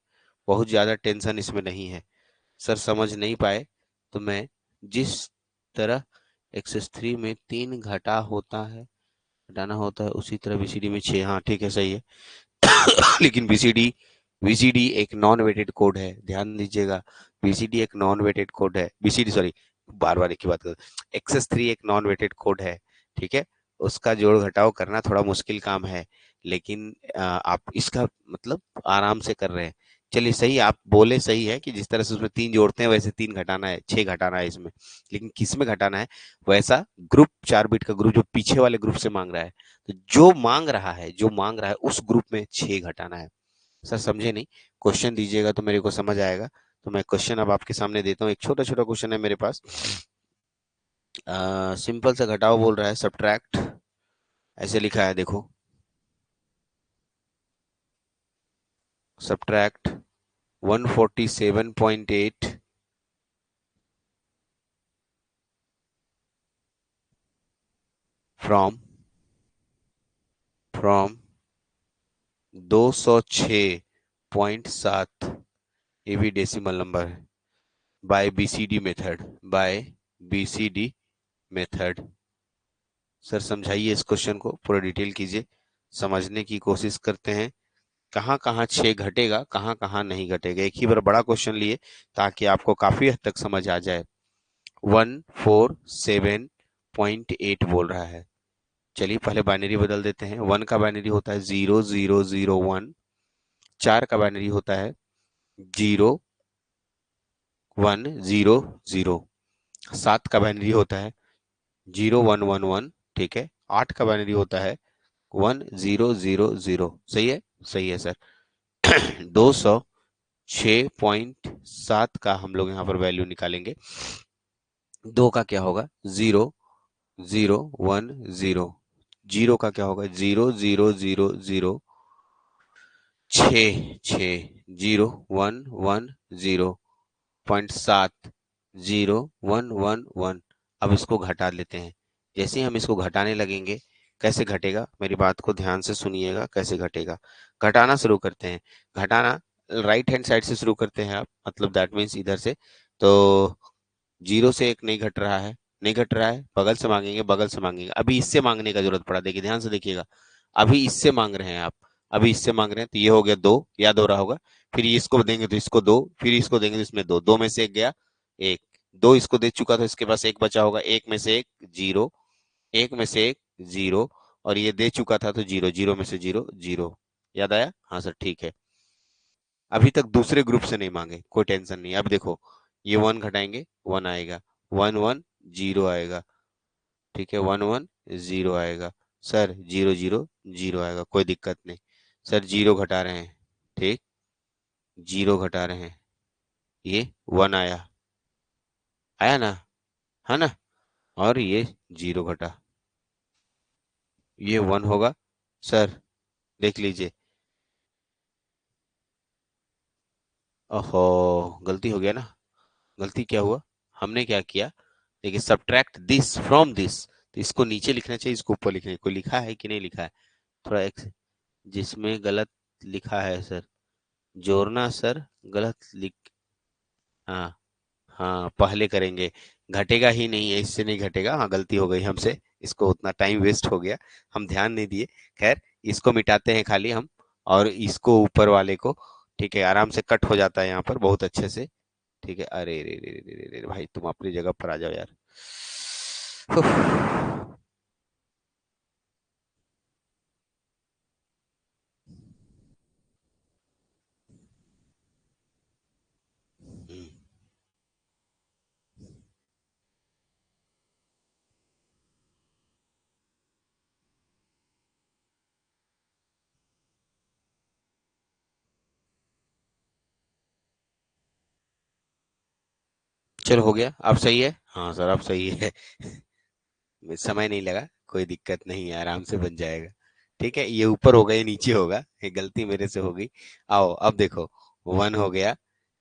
बहुत ज्यादा टेंशन इसमें नहीं है। Sir समझ नहीं पाए तो मैं जिस तरह एक्सेस 3 में 3 घटा होता है, घटाना होता है, उसी तरह बीसीडी में 6। हाँ ठीक है, सही है। लेकिन बीसीडी बीसीडी एक नॉन वेटेड कोड है, ध्यान दीजिएगा। बीसीडी एक नॉन वेटेड कोड है, बीसीडी सॉरी, बार बार एक ही बात कर, एक्सेस 3 एक नॉन वेटेड कोड है। ठीक है, उसका जोड़ घटाव करना थोड़ा मुश्किल काम है, लेकिन आप इसका मतलब आराम से कर रहे हैं। चलिए सही, आप बोले सही है कि जिस तरह से उसमें 3 जोड़ते हैं वैसे 3 घटाना है, 6 घटाना है इसमें। लेकिन किस में घटाना है, वैसा ग्रुप 4 बिट का ग्रुप जो पीछे वाले ग्रुप से मांग रहा है, तो जो मांग रहा है उस ग्रुप में 6 घटाना है। सर समझे नहीं, क्वेश्चन दीजिएगा तो मेरे को समझ आएगा। तो मैं क्वेश्चन अब आपके सामने देता हूँ, एक छोटा छोटा क्वेश्चन है मेरे पास। सिंपल सा घटाव बोल रहा है, सब्ट्रैक्ट, ऐसे लिखा है देखो, सब्ट्रैक्ट 147.8 फ्रॉम 206.7, ये भी डेसिमल नंबर है, by BCD method, by BCD method. Sir समझाइए इस क्वेश्चन को, पूरा डिटेल कीजिए, समझने की कोशिश करते हैं, कहाँ कहाँ 6 घटेगा, कहाँ कहाँ नहीं घटेगा। एक ही बार बड़ा क्वेश्चन लिए ताकि आपको काफी हद तक समझ आ जाए। 147.8 बोल रहा है। चलिए पहले बाइनरी बदल देते हैं। 1 का बाइनरी होता है 0001, 4 का बाइनरी होता है 0100, 7 का बाइनरी होता है 0111, ठीक है। 8 का बाइनरी होता है 1000। सही है, सही है सर। 206.7 का हम लोग यहाँ पर वैल्यू निकालेंगे। 2 का क्या होगा, 0010। 0 का क्या होगा, 0000। 6 0110.7, 0111। अब इसको घटा लेते हैं। जैसे ही हम इसको घटाने लगेंगे, कैसे घटेगा, मेरी बात को ध्यान से सुनिएगा, कैसे घटेगा। घटाना शुरू करते हैं, घटाना राइट हैंड साइड से शुरू करते हैं आप, मतलब दैट मीन्स इधर से। तो 0 से 1 नहीं घट रहा है, नहीं घट रहा है, बगल से मांगेंगे, बगल से मांगेंगे। अभी इससे मांगने का जरूरत पड़ा, देखिए ध्यान से देखिएगा, अभी इससे मांग रहे हैं आप, अभी इससे मांग रहे हैं, तो ये हो गया 2, याद हो रहा होगा। फिर ये इसको देंगे तो इसको 2, फिर इसको देंगे तो इसमें 2, 2 में से 1 गया 1, 2 इसको दे चुका था, इसके पास 1 बचा होगा, 1 में से 1 0, 1 में से 1 0, और ये दे चुका था तो 0, 0 में से 0 0। याद आया, हाँ सर ठीक है। अभी तक दूसरे ग्रुप से नहीं मांगे, कोई टेंशन नहीं। अब देखो, ये 1 घटाएंगे, 1 आएगा, 110 आएगा, ठीक है, 110 आएगा। सर 000 आएगा, कोई दिक्कत नहीं। सर 0 घटा रहे हैं, ठीक, 0 घटा रहे हैं, ये 1 आया, आया ना, है ना, और ये 0 घटा, ये 1 होगा। सर देख लीजिए, ओहो, गलती हो गया ना। गलती क्या हुआ, हमने क्या किया, देखिए सब्ट्रैक्ट दिस फ्रॉम दिस, तो इसको नीचे लिखना चाहिए, इसको ऊपर लिखना चाहिए। कोई लिखा है कि नहीं लिखा है, थोड़ा एक, जिसमें गलत लिखा है सर, जोड़ना सर, गलत लिख, हाँ, हाँ पहले करेंगे, घटेगा ही नहीं है, इससे नहीं घटेगा। हाँ गलती हो गई हमसे, इसको उतना टाइम वेस्ट हो गया, हम ध्यान नहीं दिए। खैर, इसको मिटाते हैं खाली हम, और इसको ऊपर वाले को, ठीक है, आराम से कट हो जाता है यहाँ पर बहुत अच्छे से। ठीक है, अरे रे रे रे रे रे भाई, तुम अपनी जगह पर आ जाओ यार। उफ, हम्म, चलो हो गया, अब सही है, हाँ सर अब सही है। समय नहीं लगा, कोई दिक्कत नहीं है, आराम से बन जाएगा। ठीक है, ये ऊपर होगा ये नीचे होगा, ये गलती मेरे से हो गई। आओ अब देखो, वन हो गया,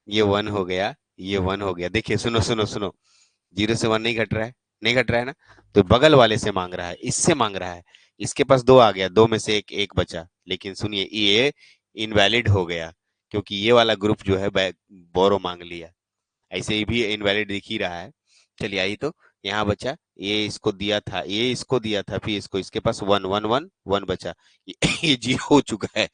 ये वन हो गया, ये वन हो गया। देखिए सुनो सुनो सुनो, जीरो से वन नहीं घट रहा है, नहीं घट रहा है ना, तो बगल वाले से मांग रहा है, इससे मांग रहा है। इसके पास दो आ गया, दो में से एक एक बचा, लेकिन सुनिए ये इनवैलिड हो गया, क्योंकि ये वाला ग्रुप जो है बोरो मांग लिया। ऐसे ही भी इनवैलिड दिख ही रहा है। चलिए आई तो, यहाँ बचा, ये इसको दिया था, ये इसको दिया था, फिर इसको, इसके पास वन वन वन वन बचा। ये, ये जीरो हो चुका है।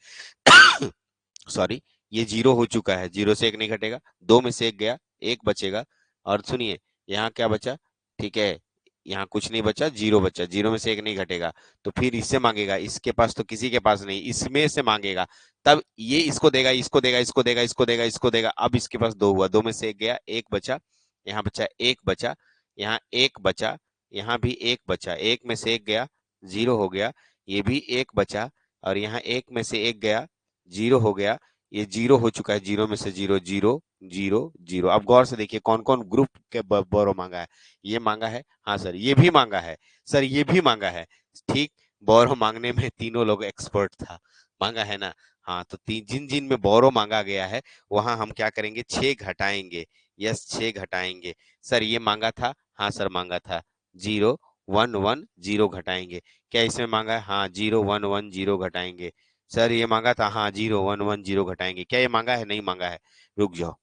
सॉरी, ये जीरो हो चुका है, जीरो से एक नहीं घटेगा, दो में से एक गया, एक बचेगा। और सुनिए, यहाँ क्या बचा, ठीक है, यहाँ कुछ नहीं बचा, जीरो बचा, जीरो में से एक नहीं घटेगा, तो फिर इससे मांगेगा, इसके पास तो किसी के पास नहीं, इसमें से मांगेगा, तब ये इसको देगा, इसको देगा, इसको देगा, इसको देगा, इसको देगा। अब इसके पास दो हुआ, दो में से एक गया, एक बचा, यहाँ बचा एक बचा, यहाँ एक बचा, यहाँ भी एक बचा, एक में से एक गया, जीरो हो गया, ये भी एक बचा, और यहाँ एक में से एक गया, जीरो हो गया, ये जीरो हो चुका है, जीरो में से जीरो, जीरो जीरो जीरो। अब गौर से देखिए कौन कौन ग्रुप के बोरो मांगा है। ये मांगा है, हाँ सर, ये भी मांगा है, सर ये भी मांगा है। ठीक, बोरो मांगने में तीनों लोग एक्सपर्ट था, मांगा है ना। हाँ तो जिन जिन में बोरो मांगा गया है, वहां हम क्या करेंगे, छह घटाएंगे। यस, छह घटाएंगे। सर ये मांगा था, हाँ सर मांगा था, जीरो वन वन जीरो घटाएंगे। क्या इसमें मांगा है, हाँ जीरो वन वन जीरो घटाएंगे। सर ये मांगा था, हाँ जीरो वन वन जीरो घटाएंगे। क्या ये मांगा है, नहीं मांगा है, रुक जाओ।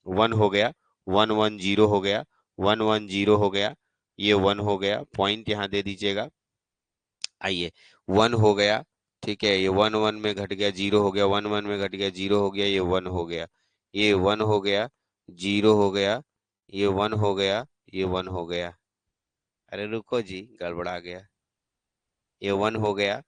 वन हो गया, वन वन जीरो हो गया, वन वन जीरो हो गया, ये वन हो गया, पॉइंट यहाँ दे दीजिएगा। आइए, वन हो गया, ठीक है, ये वन वन में घट गया, जीरो हो गया, वन वन में घट गया, जीरो हो गया, ये वन हो गया, ये वन हो गया, जीरो हो गया, ये वन हो गया, ये वन हो गया। अरे रुको जी, गड़बड़ा गया, ये वन हो गया,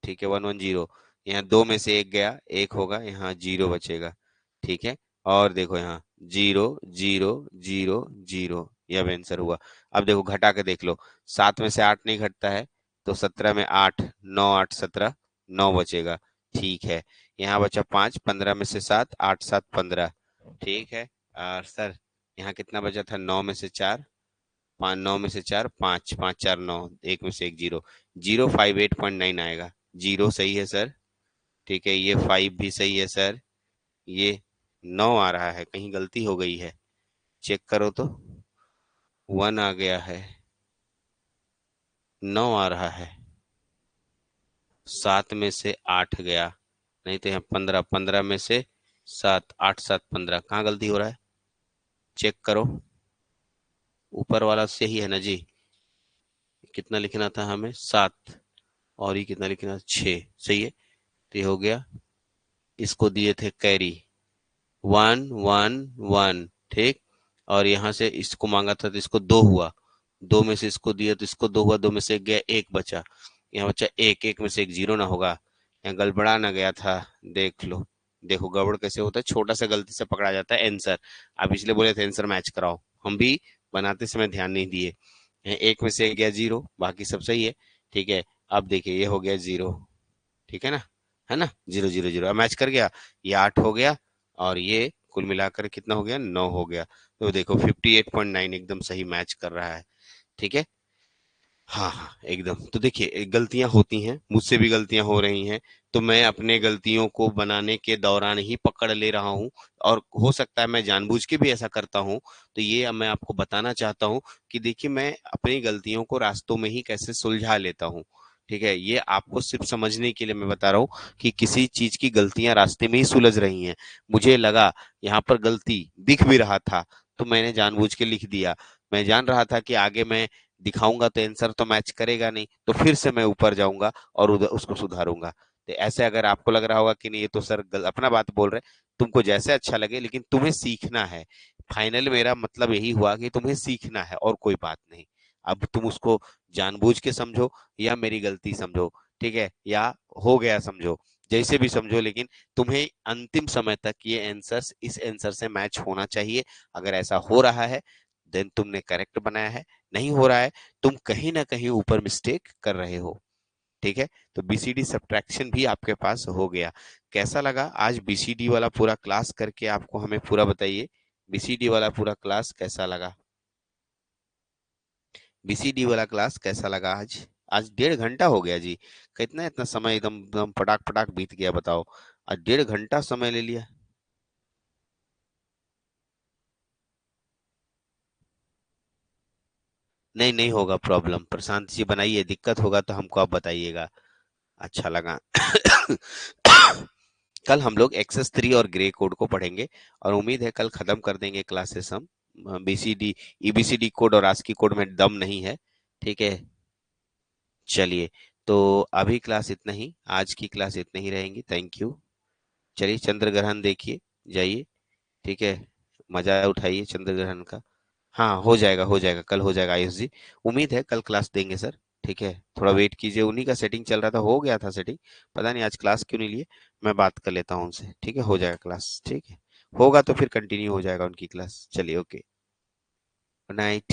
ठीक है, वन वन जीरो, यहाँ दो में से एक गया, एक होगा, यहाँ जीरो बचेगा। ठीक है, और देखो यहाँ जीरो जीरो जीरो जीरो, यह अब आंसर हुआ। अब देखो घटा के देख लो, सात में से आठ नहीं घटता है, तो सत्रह में आठ, नौ आठ सत्रह, नौ बचेगा। ठीक है, यहाँ बचा पांच, पंद्रह में से सात, आठ सात पंद्रह। ठीक है, और सर यहाँ कितना बचा था, नौ में से चार, पाँच, नौ में से चार पाँच, पाँच चार नौ, एक में से एक zero, zero five eight point nine आएगा। जीरो सही है सर, ठीक है, ये फाइव भी सही है सर, ये नौ आ रहा है, कहीं गलती हो गई है, चेक करो तो, वन आ गया है, नौ आ रहा है, सात में से आठ गया, नहीं तो यहाँ पंद्रह, पंद्रह में से सात, आठ सात पंद्रह, कहाँ गलती हो रहा है, चेक करो, ऊपर वाला सही है ना जी। कितना लिखना था हमें, सात, और ये कितना लिखना था, छः, सही है, तो ये हो गया। इसको दिए थे कैरी, वन वन वन, ठीक, और यहाँ से इसको मांगा था तो इसको दो हुआ, दो में से इसको दिया तो इसको दो हुआ, दो में से एक गया, एक बचा, यहाँ बचा एक, एक में से एक जीरो ना होगा, यहाँ गड़बड़ा ना गया था, देख लो। देखो गड़बड़ कैसे होता है, छोटा सा गलती से पकड़ा जाता है आंसर। आप इसलिए बोले थे आंसर मैच कराओ, हम भी बनाते समय ध्यान नहीं दिए। यहाँ एक में से एक गया जीरो, बाकी सब सही है। ठीक है, अब देखिए ये हो गया जीरो, ठीक है ना, है ना, जीरो जीरो जीरो, अब मैच कर गया, ये आठ हो गया, और ये कुल मिलाकर कितना हो गया, नौ हो गया। तो देखो 58.9 एकदम सही मैच कर रहा है। ठीक है, हाँ हाँ एकदम। तो देखिए गलतियां होती हैं, मुझसे भी गलतियां हो रही हैं, तो मैं अपने गलतियों को बनाने के दौरान ही पकड़ ले रहा हूँ, और हो सकता है मैं जानबूझ के भी ऐसा करता हूँ। तो ये अब मैं आपको बताना चाहता हूँ कि देखिए मैं अपनी गलतियों को रास्तों में ही कैसे सुलझा लेता हूँ। ठीक है, ये आपको सिर्फ समझने के लिए मैं बता रहा हूँ कि किसी चीज की गलतियां रास्ते में ही सुलझ रही हैं। मुझे लगा यहाँ पर गलती दिख भी रहा था, तो मैंने जानबूझ के लिख दिया। मैं जान रहा था कि आगे मैं दिखाऊंगा तो आंसर तो मैच करेगा नहीं, तो फिर से मैं ऊपर जाऊंगा और उधर उसको सुधारूंगा। तो ऐसे अगर आपको लग रहा होगा कि नहीं ये तो सर अपना बात बोल रहे, तुमको जैसे अच्छा लगे, लेकिन तुम्हें सीखना है। फाइनल मेरा मतलब यही हुआ कि तुम्हें सीखना है और कोई बात नहीं। अब तुम उसको जानबूझ के समझो या मेरी गलती समझो, ठीक है, या हो गया समझो, जैसे भी समझो, लेकिन तुम्हें अंतिम समय तक ये आंसर इस आंसर से मैच होना चाहिए। अगर ऐसा हो रहा है देन तुमने करेक्ट बनाया है, नहीं हो रहा है तुम कहीं ना कहीं ऊपर मिस्टेक कर रहे हो। ठीक है, तो बीसीडी सब्ट्रैक्शन भी आपके पास हो गया। कैसा लगा आज बीसीडी वाला पूरा क्लास करके? आपको हमें पूरा बताइए, बीसीडी वाला पूरा क्लास कैसा लगा? बीसीडी वाला क्लास कैसा लगा आज? आज 1.5 घंटा हो गया जी। कितना इतना समय एकदम एकदम पटाक पटाक बीत गया, बताओ। आज 1.5 घंटा समय ले लिया। नहीं नहीं होगा प्रॉब्लम, प्रशांत जी बनाइए, दिक्कत होगा तो हमको आप बताइएगा। अच्छा लगा। कल हम लोग एक्सेस 3 और ग्रे कोड को पढ़ेंगे, और उम्मीद है कल खत्म कर देंगे क्लासेस हम। बीसीडी ईबीसीडी कोड और आस्की कोड में दम नहीं है। ठीक है, चलिए, तो अभी क्लास इतना ही, आज की क्लास इतनी ही रहेंगी। Thank you. चलिए चंद्र ग्रहण देखिए, जाइए। ठीक है, मजा उठाइए चंद्र ग्रहण का। हाँ हो जाएगा, कल हो जाएगा आयुष जी। उम्मीद है कल क्लास देंगे सर। ठीक है, थोड़ा वेट कीजिए, उन्हीं का सेटिंग चल रहा था, हो गया था सेटिंग, पता नहीं आज क्लास क्यों नहीं लिए। मैं बात कर लेता हूँ उनसे, ठीक है, हो जाएगा क्लास, ठीक है। होगा तो फिर कंटिन्यू हो जाएगा उनकी क्लास। चलिए, ओके, गुड नाइट।